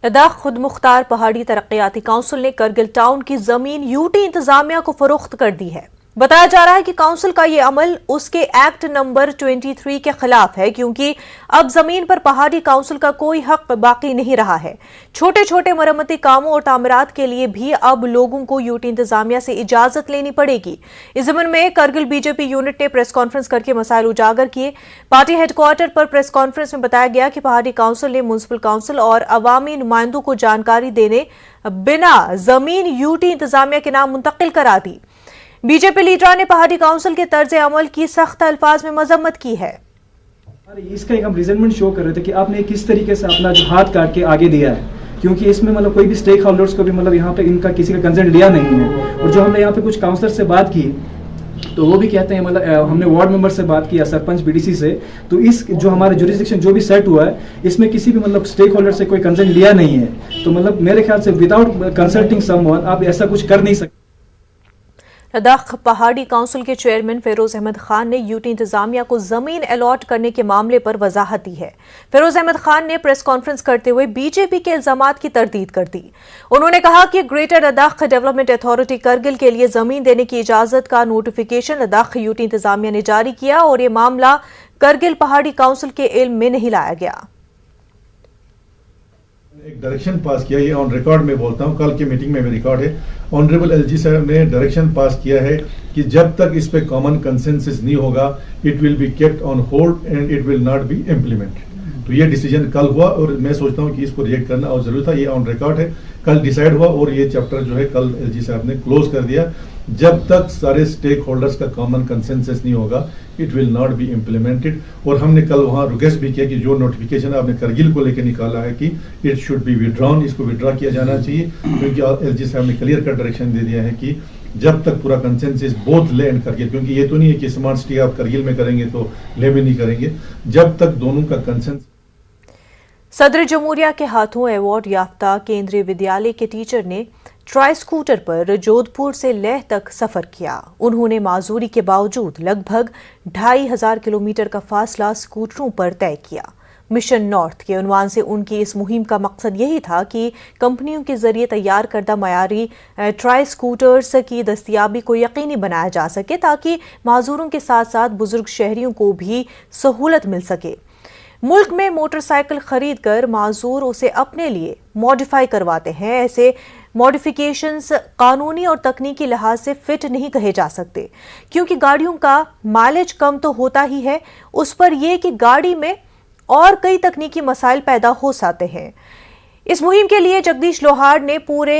لداخ خود مختار پہاڑی ترقیاتی کونسل نے کرگل ٹاؤن کی زمین یوٹی انتظامیہ کو فروخت کر دی ہے۔ بتایا جا رہا ہے کہ کونسل کا یہ عمل اس کے ایکٹ نمبر 23 کے خلاف ہے، کیونکہ اب زمین پر پہاڑی کونسل کا کوئی حق باقی نہیں رہا ہے۔ چھوٹے چھوٹے مرمتی کاموں اور تعمیرات کے لیے بھی اب لوگوں کو یوٹی انتظامیہ سے اجازت لینی پڑے گی۔ اس ضمن میں کرگل بی جے پی یونٹ نے پریس کانفرنس کر کے مسائل اجاگر کیے۔ پارٹی ہیڈ کوارٹر پر پریس کانفرنس میں بتایا گیا کہ پہاڑی کونسل نے میونسپل کونسل اور عوامی نمائندوں کو جانکاری دینے بنا زمین یوٹی انتظامیہ کے نام منتقل کرا دی۔ بی جے پی لیڈران نے پہاڑی کونسل کے طرز عمل کی سخت الفاظ میں مذمت کی ہے۔ اس کا ایک ہم ریزنمنٹ شو کر رہے تھے کہ آپ نے کس طریقے سے اپنا جو ہاتھ کاٹ کے آگے دیا ہے، کیونکہ اس میں مطلب کوئی بھی اسٹیک ہولڈرز کو بھی مطلب یہاں پہ ان کا کسی کا کنسنٹ لیا نہیں ہے۔ اور جو ہم نے یہاں پہ کچھ کاؤنسلر سے بات کی تو وہ بھی کہتے ہیں مطلب ہم نے وارڈ ممبر سے بات کیا، سرپنچ بی ڈی سی سے، تو اس جو ہمارا جوریسڈکشن جو بھی سیٹ ہوا ہے اس میں کسی بھی مطلب اسٹیک ہولڈر سے کوئی کنسنٹ لیا نہیں ہے۔ تو مطلب میرے خیال سے وداؤٹ کنسلٹنگ سم ون آپ ایسا کچھ کر نہیں سکتے۔ لداخ پہاڑی کونسل کے چیئرمین فیروز احمد خان نے یوٹی انتظامیہ کو زمین الاٹ کرنے کے معاملے پر وضاحت دی ہے۔ فیروز احمد خان نے پریس کانفرنس کرتے ہوئے بی جے پی کے الزامات کی تردید کر دی۔ انہوں نے کہا کہ greater Ladakh development authority Kargil کے لیے زمین دینے کی اجازت کا نوٹیفیکیشن لداخ یوٹی انتظامیہ نے جاری کیا اور یہ معاملہ کرگل پہاڑی کونسل کے علم میں نہیں لایا گیا۔ ایک ڈائریکشن پاس کیا، یہ آن ریکارڈ میں بولتا ہوں، کل کی میٹنگ میں ریکارڈ ہے، آنریبل ایل جی صاحب نے ڈائریکشن پاس کیا ہے کہ جب تک اس پہ کامن کنسنسس نہیں ہوگا it will be kept on hold and it will not be implement. تو یہ ڈیسیجن کل ہوا اور میں سوچتا ہوں کہ اس کو ریئیکٹ کرنا اور ضروری تھا، یہ آن ریکارڈ ہے، کل ڈیسائیڈ ہوا اور یہ چیپٹر جو ہے کل ایل جی صاحب نے کلوز کر دیا۔ جب تک سارے اسٹیک ہولڈرز کا کامن کنسنسس نہیں ہوگا it will not be implemented. اور ہم نے کل وہاں ریکویسٹ بھی کیا کہ جو نوٹیفیکیشن آپ نے کرگل کو لے کے نکالا ہے کہ اٹ شوڈ بی وڈراؤن، اس کو وڈرا کیا جانا چاہیے، کیونکہ ایل جی صاحب نے کلیئر کٹ ڈائریکشن دے دیا ہے کہ जब तक पूरा कंसेंसस बोथ ले एंड करगिल, क्योंकि ये तो नहीं है कि स्मार्ट सिटी आप करगिल में करेंगे तो ले में नहीं करेंगे, जब तक दोनों का कंसेंसस। सदर जमहूरिया के हाथों अवार्ड याफ्ता केंद्रीय विद्यालय के टीचर ने ट्राई स्कूटर पर जोधपुर से लेह तक सफर किया। उन्होंने माजूरी के बावजूद लगभग 2500 किलोमीटर का फासला स्कूटरों पर तय किया। मिशन नॉर्थ के उन्वान से उनकी इस मुहिम का मकसद यही था कि कंपनियों के जरिए तैयार करदा मयारी ट्राई स्कूटर्स की दस्तयाबी को यकीनी बनाया जा सके ताकि माजूरों के साथ साथ बुजुर्ग शहरियों को भी सहूलत मिल सके। मुल्क में मोटरसाइकिल खरीद कर माजूर उसे अपने लिए मॉडिफाई करवाते हैं। ऐसे मॉडिफिकेशंस कानूनी और तकनीकी लिहाज से फिट नहीं कहे जा सकते, क्योंकि गाड़ियों का माइलेज कम तो होता ही है, उस पर यह कि गाड़ी में और कई तकनीकी मसाइल पैदा हो सकते हैं। इस मुहिम के लिए जगदीश लोहार ने पूरे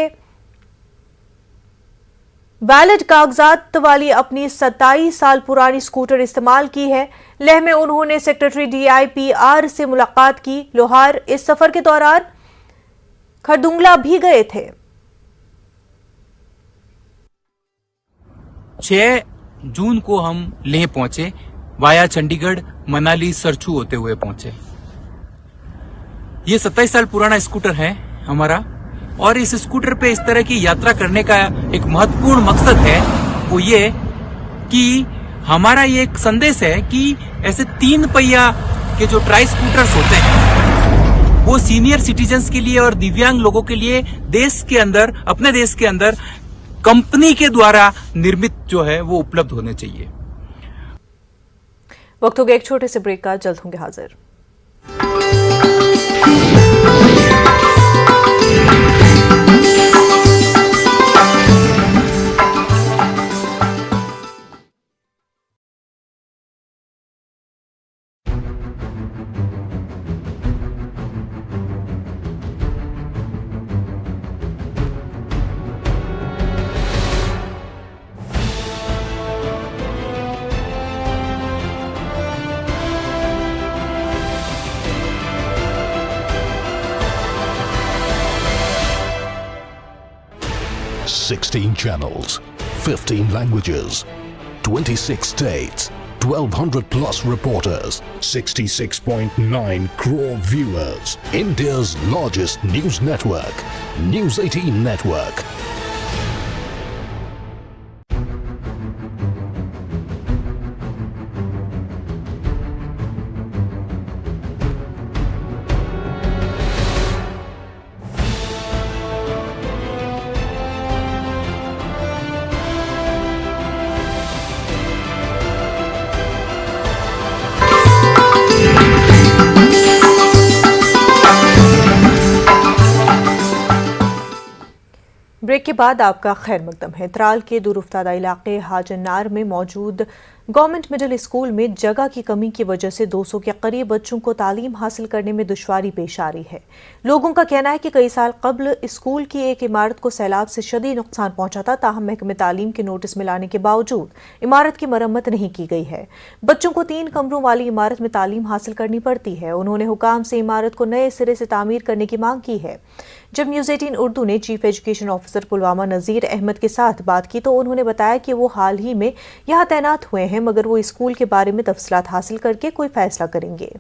वैलिड कागजात वाली अपनी 27 साल पुरानी स्कूटर इस्तेमाल की है। लेह में उन्होंने सेक्रेटरी DIPR से मुलाकात की। लोहार इस सफर के दौरान खरदुंगला भी गए थे। 6 जून को हम लेह पहुंचे, वाया चंडीगढ़, मनाली, सरचू होते हुए पहुंचे। ये 27 साल पुराना स्कूटर है हमारा, और इस स्कूटर पे इस तरह की यात्रा करने का एक महत्वपूर्ण मकसद है वो ये कि हमारा ये एक संदेश है कि ऐसे 3 पहिया के जो ट्राई स्कूटर्स होते हैं वो सीनियर सिटीजन्स के लिए और दिव्यांग लोगों के लिए देश के अंदर, अपने देश के अंदर कंपनी के द्वारा निर्मित जो है वो उपलब्ध होने चाहिए। वक्त हो गया एक छोटे से ब्रेक का, जल्द होंगे हाजिर। $16 channels, 15 languages, 26 states, 1,200 plus reporters, 66.9 crore viewers. India's largest news network, News 18 Network. Break के बाद आपका खैर मकदम है। त्राल के दूरफ्तादा इलाके हाजन्नार में मौजूद गवर्नमेंट मिडिल स्कूल में जगह की कमी की वजह से 200 के करीब बच्चों को तालीम हासिल करने में दुश्वारी पेश आ रही है। लोगों का कहना है कि कई साल कबल स्कूल की एक इमारत को सैलाब से शदीद नुकसान पहुंचा था, ताहम महकमे तालीम के नोटिस मिलाने के बावजूद इमारत की मरम्मत नहीं की गई है। बच्चों को 3 कमरों वाली इमारत में तालीम हासिल करनी पड़ती है। उन्होंने हुकाम से इमारत को नए सिरे से तामीर करने की मांग की है। जब न्यूज़ 18 उर्दू ने चीफ एजुकेशन ऑफिसर पुलवामा नज़ीर अहमद के साथ बात की तो उन्होंने बताया कि वो हाल ही में यहाँ तैनात हुए हैं, मगर वो स्कूल के बारे में तफसीलात हासिल करके कोई फैसला करेंगे।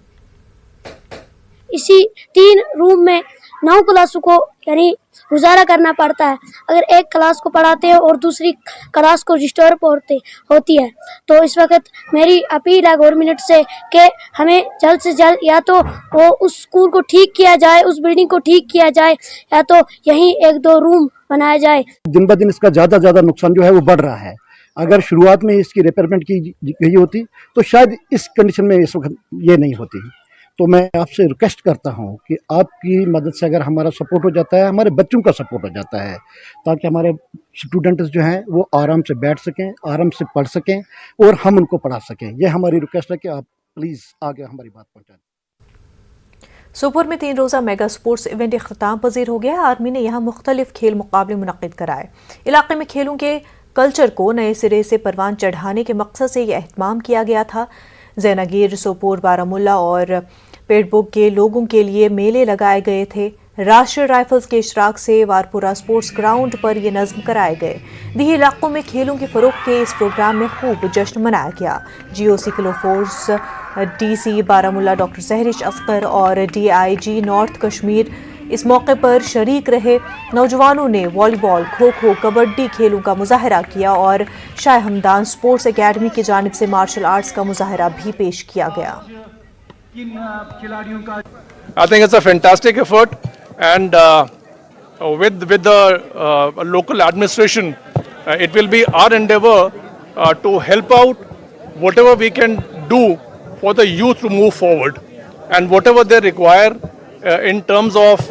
इसी 3 रूम में 9 क्लासों को यानी गुजारा करना पड़ता है। अगर एक क्लास को पढ़ाते हैं और दूसरी क्लास को डिस्टर्ब होती है, तो इस वक्त मेरी अपील है गवर्नमेंट से कि हमें जल्द से जल्द या तो वो उस स्कूल को ठीक किया जाए, उस बिल्डिंग को ठीक किया जाए, या तो यहीं 1-2 रूम बनाया जाए। दिन ब दिन इसका ज़्यादा नुकसान जो है वो बढ़ रहा है। अगर शुरुआत में इसकी रिपेयरमेंट की गई होती तो शायद इस कंडीशन में इस वक्त ये नहीं होती। तो मैं आपसे रिक्वेस्ट करता हूं कि आपकी मदद से अगर हमारा सपोर्ट हो जाता है, हमारे बच्चों का सपोर्ट हो जाता है, ताकि हमारे स्टूडेंट्स जो हैं वो आराम से बैठ सकें, आराम से पढ़ सकें और हम उनको पढ़ा सकें। ये हमारी रिक्वेस्ट है कि आप प्लीज़ आगे हमारी बात पहुँचाएं। सोपोर में 3 रोज़ा मेगा स्पोर्ट्स इवेंट इख्तिताम पजीर हो गया। आर्मी ने यहाँ मुख्तलिफ खेल मुकाबले मुनक्किद कराए। इलाके में खेलों के कल्चर को नए सिरे से परवान चढ़ाने के मकसद से यह एहतमाम किया गया था। जैनागीर, सोपोर, बारामुल्ला और पेड़बुग के लोगों के लिए मेले लगाए गए थे। राष्ट्रीय राइफल्स के इशराक से वारपुरा स्पोर्ट्स ग्राउंड पर ये नज्म कराए गए। दिही इलाकों में खेलों के फरोग के इस प्रोग्राम में खूब जश्न मनाया गया। GOC kilo force DC Baramulla doctor Sehrish Asgar और DIG नॉर्थ कश्मीर इस मौके पर शरीक रहे। नौजवानों ने वॉलीबॉल, खो खो, कबड्डी खेलों का मुजाहरा किया और शाह हमदान स्पोर्ट्स एकेडमी की जानिब से मार्शल आर्ट्स का मुजाहरा भी पेश किया गया। I think it's a fantastic effort, and with the local administration, it will be our endeavor to help out whatever we can do for the youth to move forward, and whatever they require in terms of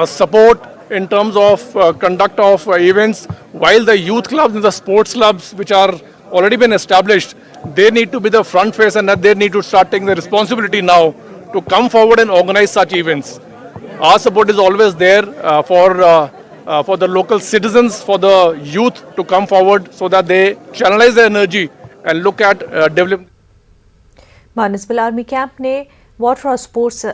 support, in terms of conduct of events, while the youth clubs and the sports clubs which are already been established, they need to be the front face, and that they need to start taking the responsibility now to come forward and organize such events. Our support is always there for the local citizens, for the youth to come forward so that they channelize their energy and look at development. Manasbal army camp ने water sports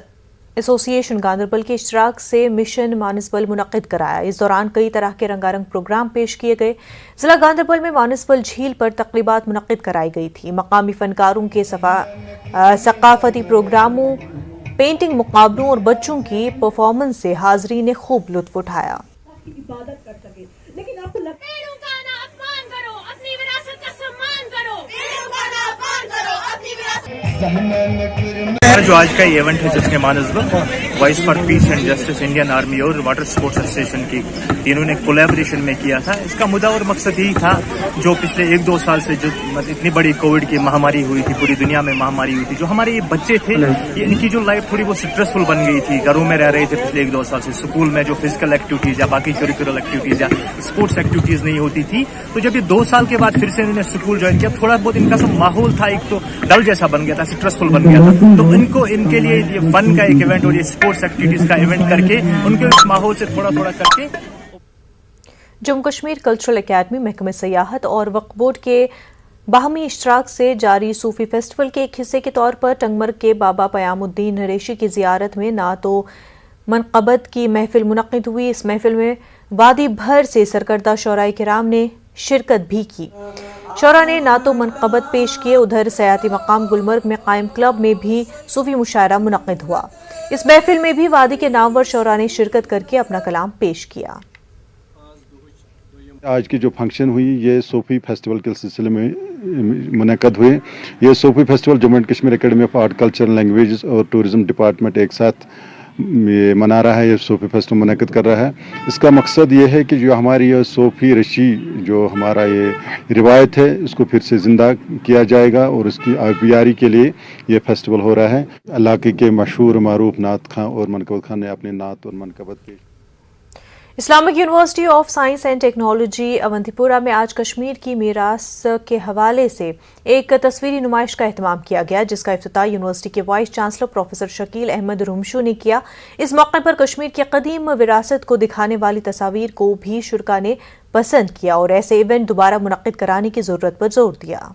association Ganderbal के इश्तराक से mission Manasbal मुनक्किद कराया। इस दौरान कई तरह के रंगारंग प्रोग्राम पेश किए गए। जिला गांदरबल में मानसबल झील पर तकरीबात मुनक्किद कराई गई थी। मकामी फनकारों के सकाफती प्रोग्रामों, पेंटिंग मुकाबलों और बच्चों की परफॉर्मेंस से हाजरीन ने खूब लुत्फ उठाया। जो आज का इवेंट है जिसके Manasbal voice for piece and justice, Indian army और वाटर स्पोर्ट्स एसोसिएशन की तीनों ने कोलैबोरेशन में किया था। इसका मुद्दा और मकसद यही था, जो पिछले 1-2 साल से जो इतनी बड़ी कोविड की महामारी हुई थी, पूरी दुनिया में महामारी हुई थी, जो हमारे ये बच्चे थे, ये इनकी जो लाइफ थोड़ी बहुत स्ट्रेसफुल बन गई थी, घरों में रह रहे थे पिछले 1-2 साल से, स्कूल में जो फिजिकल एक्टिविटीज या बाकी करिकुलर एक्टिविटीज या स्पोर्ट्स एक्टिविटीज नहीं होती थी, तो जब ये 2 साल के बाद फिर से इन्होंने स्कूल ज्वाइन किया, थोड़ा बहुत इनका सब माहौल था, एक तो डल जैसा बन गया था, स्ट्रेसफुल बन गया था, तो इनके लिए ये फन का एक इवेंट और ये स्पोर्ट्स एक्टिविटीज का इवेंट करके उनके इस माहौल से थोड़ा करके। जम्मू कश्मीर कल्चरल एकेडमी, महकमे सयाहत और वक्फ बोर्ड के बाहमी इश्तराक से जारी सूफी फेस्टिवल के एक हिस्से के तौर पर टंगमर्ग के बाबा पयामुद्दीन नरेशी की जियारत में ना तो मनक़बत की महफिल मुनक़्क़िद हुई। इस महफिल में वादी भर से सरकर्दा शोराए किराम ने शिरकत भी की। शोरा ने ना तो मनक़बत पेश किए, उधर सयाती मकाम गुलमर्ग में कायम क्लब में भी सूफी मुशायरा मुनक़्क़िद हुआ। इस महफिल में भी वादी के नामवर शोरा ने शिरकत करके अपना कलाम पेश किया। आज की जो फंक्शन हुई ये सूफी फेस्टिवल के सिलसिले में मुनक़्क़िद हुए। ये सूफी festival Jammu and Kashmir academy of art, culture, languages और टूरिज्म डिपार्टमेंट एक साथ ये मना रहा है, ये सूफी फेस्टिवल मुनक़्क़िद कर रहा है। इसका मकसद ये है कि जो हमारी ये सूफी रशी जो हमारा ये रिवायत है इसको फिर से ज़िंदा किया जाएगा और इसकी आबियारी के लिए ये फेस्टिवल हो रहा है। इलाके के मशहूर मारूफ नात खां और मनक़बत खां ने अपने नात और मनक़बत पेश। Islamic University of Science and Technology Awantipora में आज कश्मीर की मीरास के हवाले से एक तस्वीरी नुमाइश का एहतमाम किया गया, जिसका इफ्तिताह यूनिवर्सिटी के vice chancellor professor Shakeel Ahmad Rumshu ने किया। इस मौके पर कश्मीर की कदीम विरासत को दिखाने वाली तस्वीर को भी शुरा ने पसंद किया और ऐसे इवेंट दोबारा मुनक़्क़िद कराने की जरूरत पर जोर दिया।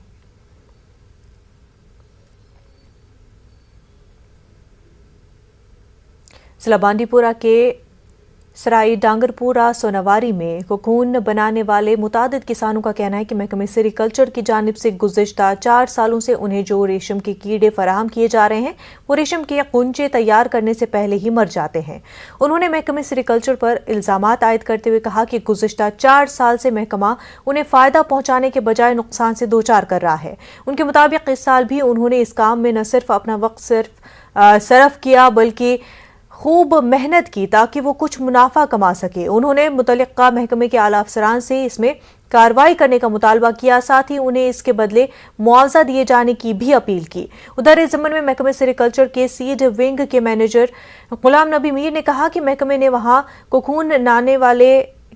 जिला बांडीपुरा के सराई डांगरपुरा सोनावारी में कोकून बनाने वाले मुतादिद किसानों का कहना है कि महकमे सेरीकल्चर की जानिब से गुज़िश्ता 4 सालों से उन्हें जो रेशम के कीड़े फराहम किए जा रहे हैं वो रेशम के कुंचे तैयार करने से पहले ही मर जाते हैं। उन्होंने महकमे सेरीकल्चर पर इल्ज़ामात आयद करते हुए कहा कि गुज़िश्ता 4 साल से महकमा उन्हें फ़ायदा पहुँचाने के बजाय नुकसान से दोचार कर रहा है। उनके मुताबिक इस साल भी उन्होंने इस काम में न सिर्फ अपना वक्त सर्फ किया बल्कि खूब मेहनत की ताकि वो कुछ मुनाफा कमा सके। उन्होंने मुतल्लिका महकमे के आला अफसरान से इसमें कार्रवाई करने का मुतालबा किया, साथ ही उन्हें इसके बदले मुआवजा दिए जाने की भी अपील की। उधर इस ज़मन में महकमे सेरीकल्चर के सीड विंग के मैनेजर गुलाम नबी मीर ने कहा कि महकमे ने वहां कोकून नाने वाले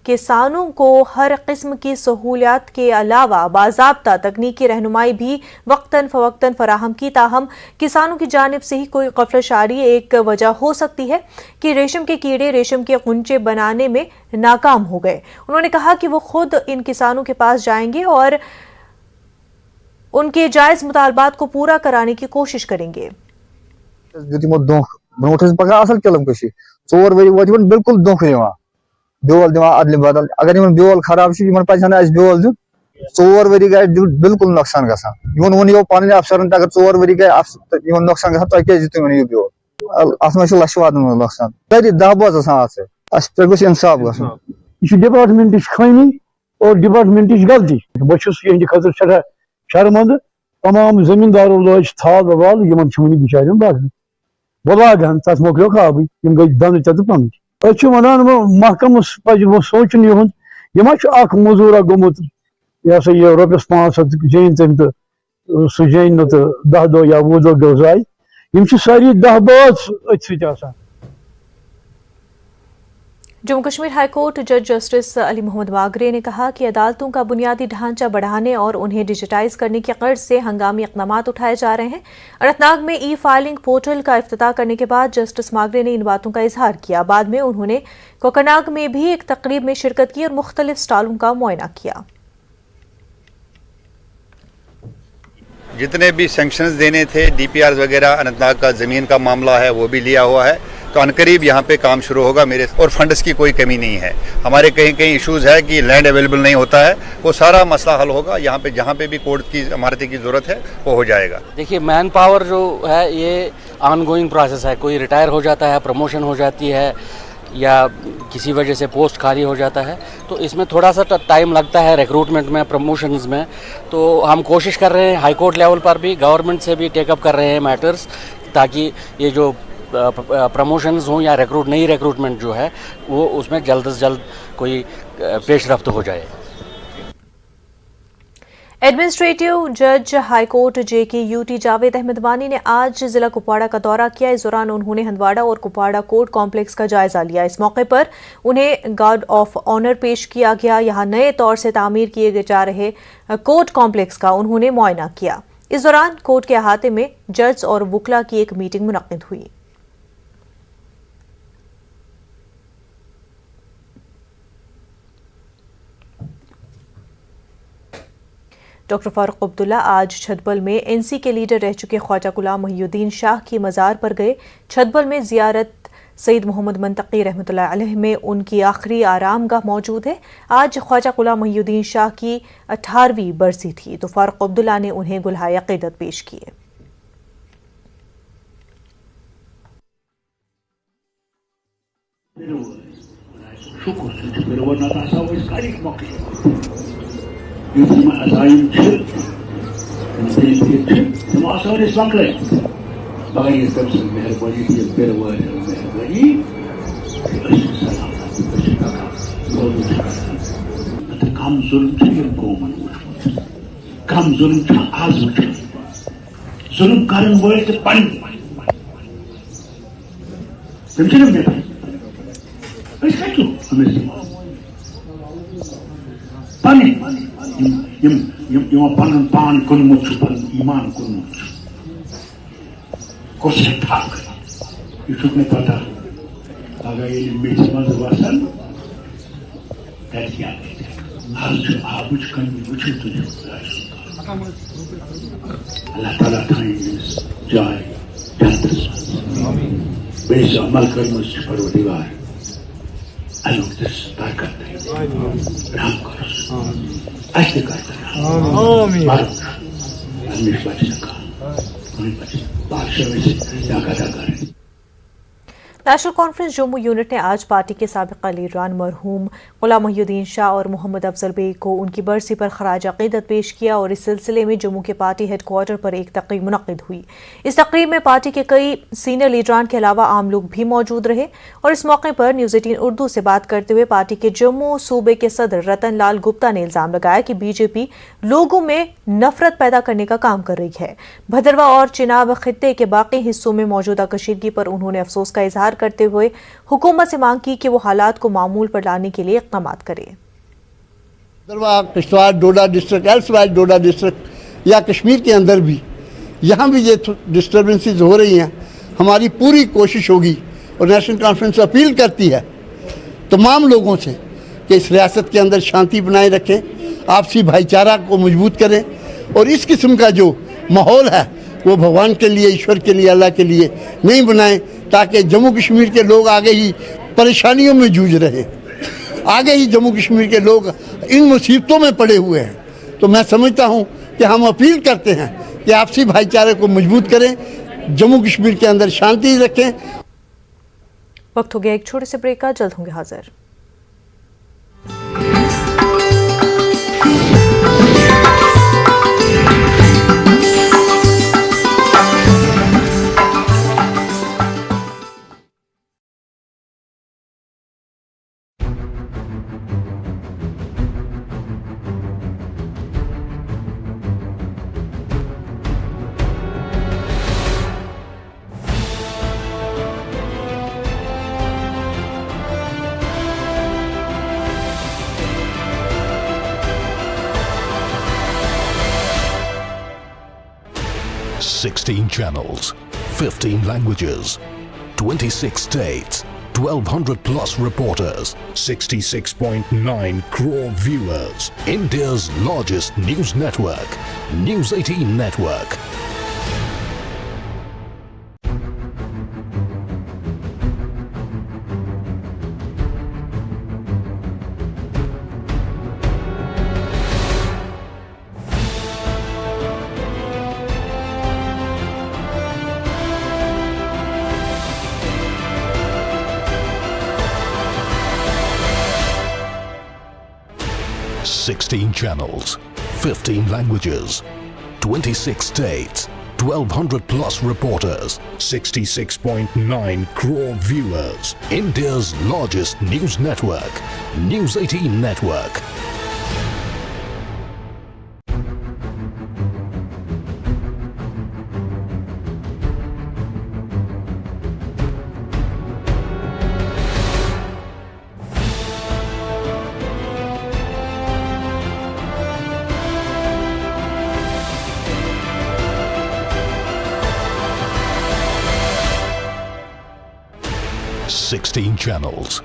किसानों को हर किस्म की सहूलियात के अलावा बाज़ाब्ता तकनीकी रहनुमाई भी वक्तन फ़वक्तन फराहम की। ताहम किसानों की जानिब से ही कोई गफलतशारी एक वजह हो सकती है कि रेशम के कीड़े रेशम के कुंचे बनाने में नाकाम हो गए। उन्होंने कहा कि वो खुद इन किसानों के पास जाएंगे और उनके जायज़ मुतालबात को पूरा कराने की कोशिश करेंगे। 4 ؤری ووت یمن بالکل دھوکہ دِوان بیول دِوان ادلہِ بدل اگر یمن بیول خراب چھُ یمن پزِ ہا نہٕ اَسہِ بیول دیُن 4 ؤری گٔے بالکل نۄقصان گژھان یمن ووٚن یِمو پنٕنۍ افسرن اگر 4 ؤری گٔے یمن نۄقصان گژھان تۄہہِ کیازِ دِتوٕ یمن یہِ بیول اتھ منٛز چھُ لچھِ وادن منٛز نۄقصان سٲری دہ بٲژ آسان اتھ سۭتۍ اَسہِ پٮ۪ٹھ گوٚژھ انصاف گژھُن یہ ڈپارٹمنٹٕچ خٲمی اور ڈپارٹمنٹٕچ غلطی بہٕ چھُس یِہنٛدِ خٲطرٕ سٮ۪ٹھاہ شرمنٛدٕ تمام زٔمیٖندارو لٲج تھل وول یمن چھُ وُنہِ بِچارٮ۪ن لاگنٕے وۄنۍ لاگہن تتھ مۄکلیو خابٕے یِم گٔے دنہٕ تہِ تہٕ پنٕنۍ أسۍ چھِ ونان محکمس پزِ وۄنۍ سونٛچُن یِہُنٛد یہِ ما چھُ اکھ موٚزوٗرا گوٚمُت یہِ ہسا یہِ رۄپیس 500 زیٖنۍ تٔمۍ تہٕ سُہ زیٖنۍ نہٕ تہٕ 10 دۄہ یا 20 دۄہ گوٚو ضایہِ یِم چھِ سٲری 10 بٲژ أتھۍ سۭتۍ آسان جموں کشمیر ہائی کورٹ جج جسٹس علی محمد واگرے نے کہا کہ عدالتوں کا بنیادی ڈھانچہ بڑھانے اور انہیں ڈیجیٹائز کرنے کی غرض سے ہنگامی اقدامات اٹھائے جا رہے ہیں اننت ناگ میں ای فائلنگ پورٹل کا افتتاح کرنے کے بعد جسٹس واگرے نے ان باتوں کا اظہار کیا بعد میں انہوں نے کوکرناگ میں بھی ایک تقریب میں شرکت کی اور مختلف سٹالوں کا معائنہ کیا جتنے بھی سینکشنز دینے تھے ڈی پی آر وغیرہ اننت ناگ کا زمین کا معاملہ ہے وہ بھی لیا ہوا ہے تو عنقریب یہاں پہ کام شروع ہوگا میرے اور فنڈز کی کوئی کمی نہیں ہے ہمارے کہیں ایشوز ہے کہ لینڈ اویلیبل نہیں ہوتا ہے وہ سارا مسئلہ حل ہوگا یہاں پہ جہاں پہ بھی کورٹ کی عمارتیں کی ضرورت ہے وہ ہو جائے گا دیکھیے مین پاور جو ہے یہ آن گوئنگ پروسیس ہے کوئی ریٹائر ہو جاتا ہے پروموشن ہو جاتی ہے یا کسی وجہ سے پوسٹ خالی ہو جاتا ہے تو اس میں تھوڑا سا ٹائم لگتا ہے ریکروٹمنٹ میں پروموشنز میں تو ہم کوشش کر رہے ہیں ہائی کورٹ لیول پر بھی گورنمنٹ سے بھی ٹیک اپ کر رہے ہیں میٹرز تاکہ یہ جو پروموشنز ہوں یا نئی ریکروٹمنٹ جو ہے وہ اس میں جلد از جلد کوئی پیش رفت ہو جائے ایڈمنسٹریٹو جج ہائی کورٹ جے کے یو ٹی جاوید احمد وانی نے آج ضلع کپواڑہ کا دورہ کیا اس دوران انہوں نے ہندواڑہ اور کپواڑہ کورٹ کمپلیکس کا جائزہ لیا اس موقع پر انہیں گارڈ آف آنر پیش کیا گیا یہاں نئے طور سے تعمیر کیے جا رہے کورٹ کمپلیکس کا انہوں نے معائنہ کیا اس دوران کورٹ کے احاطے میں جج اور وکلا کی ایک میٹنگ منعقد ہوئی ڈاکٹر فاروق عبداللہ آج چھتبل میں این سی کے لیڈر رہ چکے خواجہ غلام محی الدین شاہ کی مزار پر گئے چھتبل میں زیارت سید محمد منطقی رحمۃ اللہ علیہ میں ان کی آخری آرام گاہ موجود ہے آج خواجہ غلام محی الدین شاہ کی 18ویں برسی تھی تو فاروق عبداللہ نے انہیں گلہائے عقیدت پیش کیے یُتھ عزایم تِم آسو أسۍ مۄکلٲے باقٕے تٔمۍ سٕنٛز مہربٲنی تہٕ پیروٲرۍ ہٕنٛز مہربٲنی أسۍ چھِ سلامت أسۍ چھِ پَکان روزُن چھِ کران نتہٕ کم ظُلم چھُ ییٚمہِ قومن وُچھمُت کم ظُلم چھُ آز وُچھمُت ظُلم کرن وٲلۍ تہِ پنٕنۍ تِم چھِنہٕ مےٚ أسۍ کَتہِ چھُ أمِس دِوان پنٕنۍ یِمو پنُن پان کُنمُت چھُ پنُن ایمان کُنمُت چھُ کۄس چھےٚ تھکھ یہِ چھُکھ مےٚ پتہ پگاہ ییٚلہِ میٚژِ منٛز وسن تتہِ کیٛاہ گژھِ آز چھُ آبٕچ کمی وٕچھِو تُہۍ اللہ تعالیٰ تھاوِن أمِس جاے جنتس منٛز بیٚیہِ چھِ عمل کٔرمٕژ چھِ پروردگار اَمیُک دِس برکت دِیِن رحم کٔرُس اَسہِ تہِ کر مرُن اَمہِ نِش بچہِ نہٕ کانٛہہ بچہِ بادشاہ ٲسِتھ یا گداگر نیشنل کانفرنس جموں یونٹ نے آج پارٹی کے سابقہ لیڈران مرحوم غلام محی الدین شاہ اور محمد افضل بیگ کو ان کی برسی پر خراج عقیدت پیش کیا اور اس سلسلے میں جموں کے پارٹی ہیڈ کوارٹر پر ایک تقریب منعقد ہوئی اس تقریب میں پارٹی کے کئی سینئر لیڈران کے علاوہ عام لوگ بھی موجود رہے اور اس موقع پر نیوز 18 اردو سے بات کرتے ہوئے پارٹی کے جموں صوبے کے صدر رتن لال گپتا نے الزام لگایا کہ بی جے پی لوگوں میں نفرت پیدا کرنے کا کام کر رہی ہے بھدرواہ اور چناب خطے کے باقی حصوں میں موجودہ کشیدگی پر انہوں نے افسوس کا اظہار کرتے ہوئے حکومت سے مانگ کی کہ وہ حالات کو معمول پر لانے کے لیے اقدامات کرے کشتواڑ ڈوڈا ڈسٹرکٹ ایلس وائز ڈوڈا ڈسٹرکٹ یا کشمیر کے اندر بھی یہاں بھی یہ ڈسٹربنسز ہو رہی ہیں ہماری پوری کوشش ہوگی اور نیشنل کانفرنس اپیل کرتی ہے تمام لوگوں سے کہ اس ریاست کے اندر شانتی بنائے رکھیں آپسی بھائی چارہ کو مضبوط کریں اور اس قسم کا جو ماحول ہے وہ بھگوان کے لیے ایشور کے لیے اللہ کے لیے نہیں بنائیں تاکہ جموں کشمیر کے لوگ آگے ہی پریشانیوں میں جوجھ رہے، آگے ہی جموں کشمیر کے لوگ ان مصیبتوں میں پڑے ہوئے ہیں۔ تو میں سمجھتا ہوں کہ ہم اپیل کرتے ہیں کہ آپسی بھائی چارے کو مضبوط کریں، جموں کشمیر کے اندر شانتی رکھیں۔ وقت ہو گیا ایک چھوٹے سے بریک کا، جلد ہوں گے حاضر۔ Sixteen channels, 15 languages, 26 states, 1,200 plus reporters, 66.9 crore viewers. India's largest news network, News 18 Network. Sixteen channels, 15 languages, 26 states, 1,200 plus reporters, 66.9 crore viewers. India's largest news network, News 18 Network. Sixteen channels,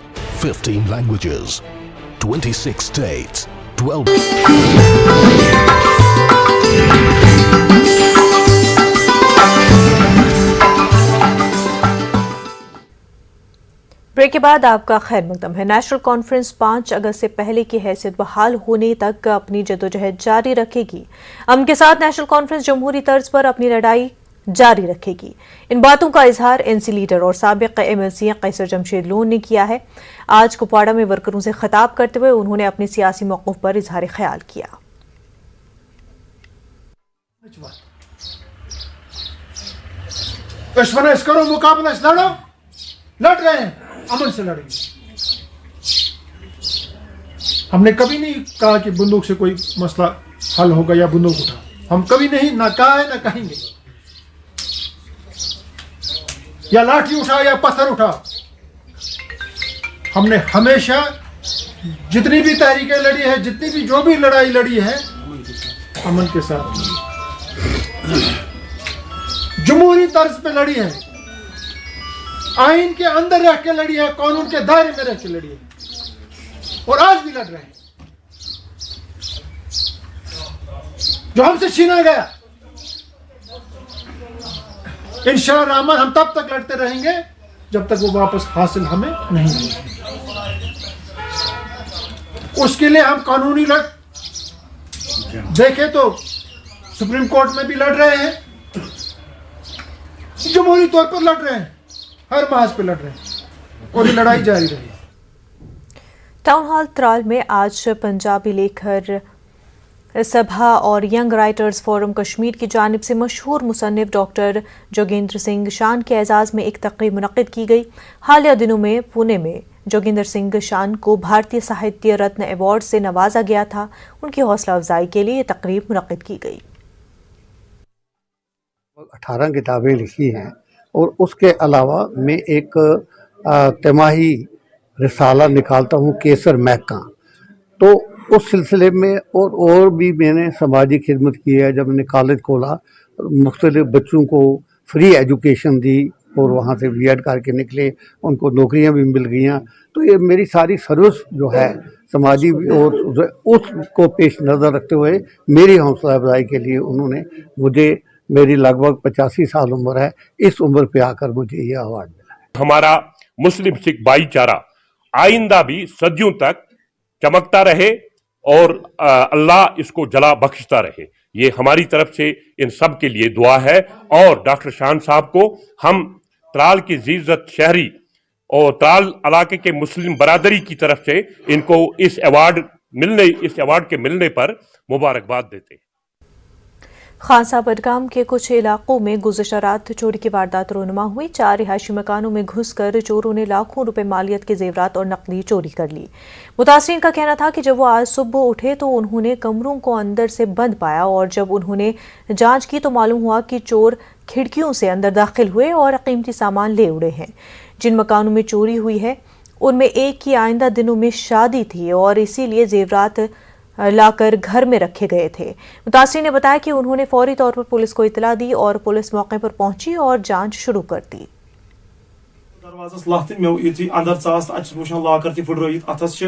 15 languages, 26 states, 12. Break کے بعد آپ کا خیر مقدم ہے۔ National conference 5 اگست سے پہلے کی حیثیت بحال ہونے تک اپنی جدوجہد جاری رکھے گی۔ امن کے ساتھ نیشنل کانفرنس جمہوری طرز پر اپنی لڑائی جاری رکھے گی۔ ان باتوں کا اظہار این سی لیڈر اور سابق MLC قیصر جمشید لون نے کیا ہے۔ آج کپواڑہ میں ورکروں سے خطاب کرتے ہوئے انہوں نے اپنے سیاسی موقف پر اظہار خیال کیا۔ اس کرو مقابلہ، لڑو، لڑ رہے ہیں، امن سے لڑیں گے۔ ہم نے کبھی نہیں کہا کہ بندوق سے کوئی مسئلہ حل ہوگا یا بندوق اٹھا، ہم کبھی نہیں، نہ کہا ہے نہ کہیں گے۔ یا لاٹھی اٹھا یا پتھر اٹھا، ہم نے ہمیشہ جتنی بھی تحریکیں لڑی ہے، جتنی بھی جو بھی لڑائی لڑی ہے، امن کے ساتھ جمہوری طرز پہ لڑی ہے، آئین کے اندر رہ کے لڑی ہے، قانون کے دائرے میں رہ کے لڑی ہے، اور آج بھی لڑ رہے ہیں۔ جو ہم سے چھینا گیا، انشاءاللہ الرحمن ہم تب تک لڑتے رہیں گے جب تک وہ واپس حاصل ہمیں نہیں ہوگا۔ اس کے لیے ہم قانونی لڑ دیکھیں تو سپریم کورٹ میں بھی لڑ رہے ہیں، جمہوری طور پر لڑ رہے ہیں، ہر محاذ پہ لڑ رہے ہیں، اور یہ لڑائی جاری رہے گی۔ ٹاؤن ہال ترال میں آج پنجابی لیکھر سبھا اور ینگ رائٹرز فورم کشمیر کی جانب سے مشہور مصنف ڈاکٹر جوگیندر سنگھ شان کے اعزاز میں ایک تقریب منعقد کی گئی۔ حالیہ دنوں میں پونے میں جوگیندر سنگھ شان کو بھارتی ساہتیہ رتن ایوارڈ سے نوازا گیا تھا۔ ان کی حوصلہ افزائی کے لیے یہ تقریب منعقد کی گئی۔ 18 کتابیں لکھی ہیں اور اس کے علاوہ میں ایک تماہی رسالہ نکالتا ہوں کیسر مہک کا، تو اس سلسلے میں اور بھی میں نے سماجی خدمت کی ہے۔ جب میں نے کالج کھولا، مختلف بچوں کو فری ایجوکیشن دی اور وہاں سے بی ایڈ کر کے نکلے، ان کو نوکریاں بھی مل گئیں۔ تو یہ میری ساری سروس جو ہے سماجی اور اس کو پیش نظر رکھتے ہوئے میری حوصلہ افزائی کے لیے انہوں نے مجھے، میری لگ بھگ 85 سال عمر ہے، اس عمر پہ آ کر مجھے یہ ایوارڈ ملا۔ हमारा मुस्लिम सिख भाईचारा आइंदा भी सदियों तक चमकता रहे और अल्लाह इसको जला बख्शता रहे, ये हमारी तरफ से इन सब के लिए दुआ है। और डॉक्टर शान साहब को हम त्राल की जीज़त शहरी और त्राल इलाके के मुस्लिम बरादरी की तरफ से इनको इस अवार्ड के मिलने पर मुबारकबाद देते हैं। खानसा बडगाम के कुछ इलाकों में गुज़िश्ता रात चोरी की वारदात रोनुमा हुई। 4 रिहायशी मकानों में घुसकर चोरों ने लाखों रुपए मालियत के जेवरात और नकदी चोरी कर ली। मुतासरीन का कहना था कि जब वो आज सुबह उठे तो उन्होंने कमरों को अंदर से बंद पाया और जब उन्होंने जांच की तो मालूम हुआ कि चोर खिड़कियों से अंदर दाखिल हुए और कीमती सामान ले उड़े हैं। जिन मकानों में चोरी हुई है उनमें एक की आइंदा दिनों में शादी थी और इसीलिए जेवरात लाकर घर में रखे गए थे। मुतासरीन ने बताया कि उन्होंने फौरी तौर पर पुलिस को इतला दी और पुलिस मौके पर पहुंची और जांच शुरू कर दी। दरवाज़स लत मे युथी अंदर चास वो लाकर फुट अथस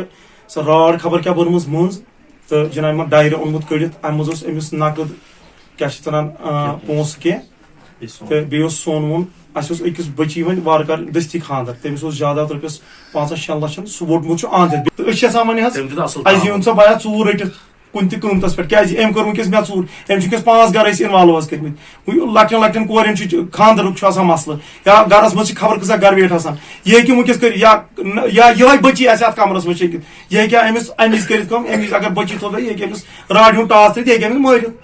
सह राड खबर क्या बर्मज मज तो जनाब डायरी ओनमुत कड़ित अमिस अमिस नकद क्या पोस कह बे सोन वोन अकिस बची वन वार दस्ती खानदर तमिस ज्यादा रुपये 5-6 लाख सह वोटमुत आंद तो वन सा बाया चूर रटित कुन कीमतस पे क्या अम कर वस मे चूर अमिस 5 गर इन्वॉल्व कर लकटन लकटन कोरन खानदर मसल या गरस मज खबर कसा गर वेट ये वस कर या बची अत कमरस मज ये अमिस अमिस कर अगर बची थो ये राड हूं टास तक ये मारित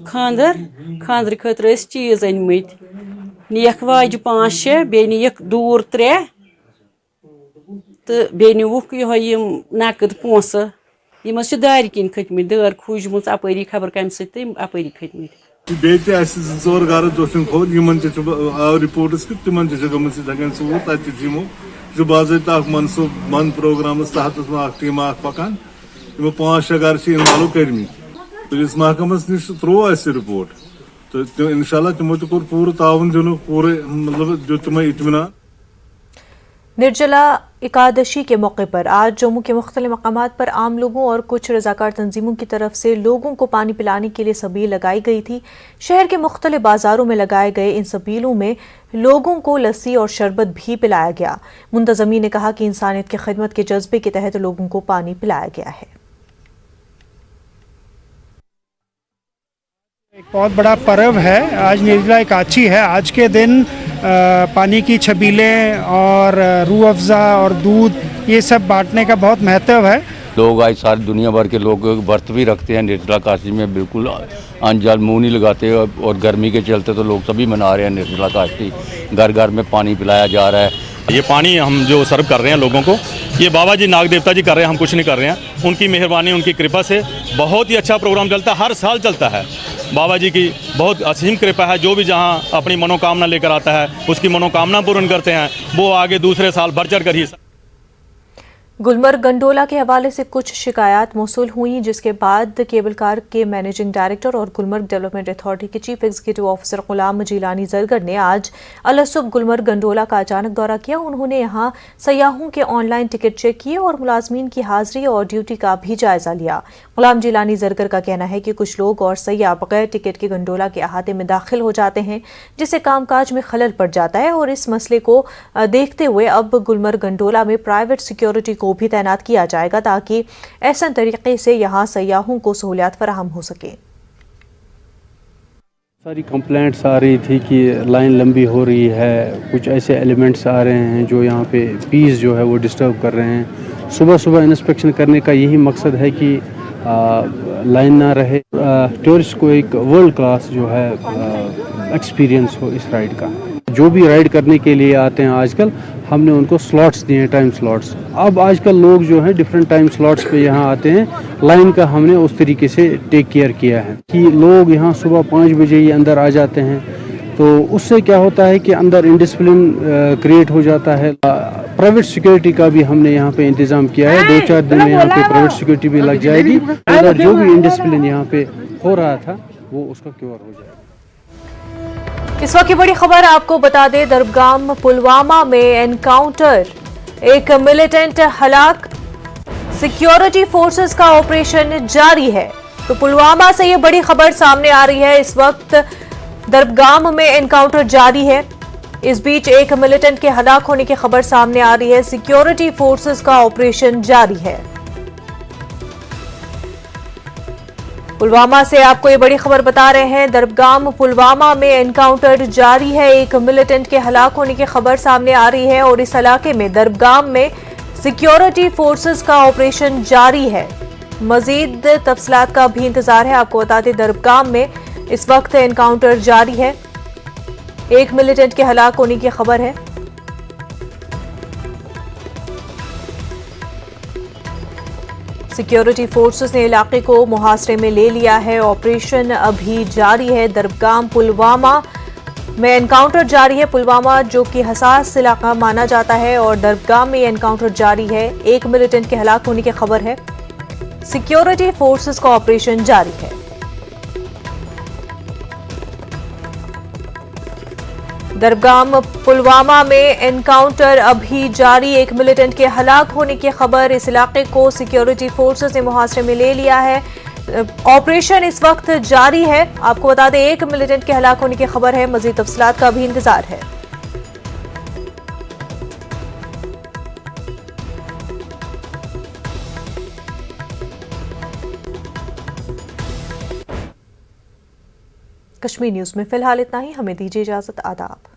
खानदर खतर चीज अनमत नीक वाज 5-6 बे नीक दूर 3 तो बे नुक यह नकद पोस दार किन खतमत दार खुजम अपरी खबर कम अपरी खतमत बेर गर दोस्तन खोल रिपोर्टस कि तिम गम चूर तमो बाज़ा मन प्रोग्राम तहत टीम पकान 5-6 गर इन्वॉल्व करम पुलिस महकमस नश त्रो रिपोर्ट तो इंशाल्लाह तिमो तो पूरा ताउन दिन पूरे मतलब जो तुम्हें इत्मीनान। निर्जला एकादशी के मौके पर आज जम्मू के मुख्तलिफ मकामात पर आम लोगों और कुछ रजाकार तंजीमों की तरफ से लोगों को पानी पिलाने के लिए सबील लगाई गई थी। शहर के मुख्तलिफ बाजारों में लगाए गए इन सबीलों में लोगों को लस्सी और शरबत भी पिलाया गया। मुंतजमीन ने कहा कि इंसानियत की खिदमत के जज्बे के तहत लोगों को पानी पिलाया गया है। एक बहुत बड़ा पर्व है, आज निर्जला एकादशी है। आज के दिन पानी की छबीलें और रूह अफ़ज़ा और दूध ये सब बांटने का बहुत महत्व है। लोग आज सारी दुनिया भर के लोग व्रत भी रखते हैं निर्जला एकादशी में, बिल्कुल अन्न जल मुँह नहीं लगाते और गर्मी के चलते तो लोग सभी मना रहे हैं निर्जला एकादशी। घर घर में पानी पिलाया जा रहा है। ये पानी हम जो सर्व कर रहे हैं लोगों को, ये बाबा जी नाग देवता जी कर रहे हैं, हम कुछ नहीं कर रहे हैं। उनकी मेहरबानी उनकी कृपा से बहुत ही अच्छा प्रोग्राम चलता है, हर साल चलता है। बाबा जी की बहुत असीम कृपा है, जो भी जहाँ अपनी मनोकामना लेकर आता है उसकी मनोकामना पूर्ण करते हैं, वो आगे दूसरे साल बढ़ चढ़ कर ही। गुलमर्ग गंडोला के हवाले से कुछ शिकायत मौसूल हुई, जिसके बाद केबल कार के मैनेजिंग डायरेक्टर और गुलमर्ग डेवलपमेंट अथॉरिटी के चीफ एग्जीक्यूटिव ऑफिसर गुलाम जिलानी जरगर ने आज अलसुब गुलमर्ग गंडोला का अचानक दौरा किया। उन्होंने यहां सयाहों के ऑनलाइन टिकट चेक किए और मुलाजमीन की हाजिरी और ड्यूटी का भी जायजा लिया। गुलाम जिलानी जरगर का कहना है कि कुछ लोग और सयाह बगैर टिकट के गंडोला के अहाते में दाखिल हो जाते हैं, जिससे कामकाज में खलल पड़ जाता है और इस मसले को देखते हुए अब गुलमर्ग गंडोला में प्राइवेट सिक्योरिटी को भी तैनात किया जाएगा ताकि ऐसा तरीके से यहां सयाहों को सहूलियात फराहम हो सके। सारी कंप्लेंट्स आ रही थी कि लाइन लंबी हो रही है, कुछ ऐसे एलिमेंट्स आ रहे हैं जो यहाँ पे पीस जो है वो डिस्टर्ब कर रहे हैं। सुबह सुबह इंस्पेक्शन करने का यही मकसद है कि लाइन ना रहे, टूरिस्ट को एक वर्ल्ड क्लास जो है एक्सपीरियंस हो इस राइड का। जो भी राइड करने के लिए आते हैं आजकल हमने उनको स्लॉट्स दिए हैं, टाइम स्लॉट्स। अब आजकल लोग जो है डिफरेंट टाइम स्लॉट्स पे यहाँ आते हैं, लाइन का हमने उस तरीके से टेक केयर किया है कि लोग यहाँ सुबह 5 बजे ही अंदर आ जाते हैं, तो उससे क्या होता है कि अंदर इंडिसिप्लिन क्रिएट हो जाता है। प्राइवेट सिक्योरिटी का भी हमने यहाँ पे इंतज़ाम किया है, 2-4 दिन में यहाँ पे प्राइवेट सिक्योरिटी भी लग जाएगी। अंदर जो भी इंडिसिप्लिन यहाँ पे हो रहा था वो उसका क्योर हो जाएगा। इस वक्त की बड़ी खबर आपको बता दें, दरबगाम पुलवामा में एनकाउंटर, एक मिलिटेंट हलाक, सिक्योरिटी फोर्सेस का ऑपरेशन जारी है। तो पुलवामा से ये बड़ी खबर सामने आ रही है। इस वक्त दरबगाम में एनकाउंटर जारी है। इस बीच एक मिलिटेंट के हलाक होने की खबर सामने आ रही है। सिक्योरिटी फोर्सेस का ऑपरेशन जारी है। पुलवामा से आपको ये बड़ी खबर बता रहे हैं। दरबगाम पुलवामा में एनकाउंटर जारी है। एक मिलिटेंट के हलाक होने की खबर सामने आ रही है और इस इलाके में दरबगाम में सिक्योरिटी फोर्सेस का ऑपरेशन जारी है। मजीद तफसीलात का भी इंतजार है। आपको बता दें दरबगाम में इस वक्त एनकाउंटर जारी है। एक मिलिटेंट के हलाक होने की खबर है। सिक्योरिटी फोर्सेस ने इलाके को मुहासरे में ले लिया है। ऑपरेशन अभी जारी है। दरबगाम पुलवामा में एनकाउंटर जारी है। पुलवामा जो कि हसास इलाका माना जाता है और दरबगाम में एनकाउंटर जारी है। एक मिलिटेंट के हलाक होने की खबर है। सिक्योरिटी फोर्सेस का ऑपरेशन जारी है। दरबगाम पुलवामा में एनकाउंटर अभी जारी। एक मिलिटेंट के हलाक होने की खबर। इस इलाके को सिक्योरिटी फोर्सेस ने मुहासरे में ले लिया है। ऑपरेशन इस वक्त जारी है। आपको बता दें एक मिलिटेंट के हलाक होने की खबर है। मजीद तफसीलात का भी इंतजार है। कश्मीर न्यूज में फिलहाल इतना ही। हमें दीजिए इजाजत। आदाब।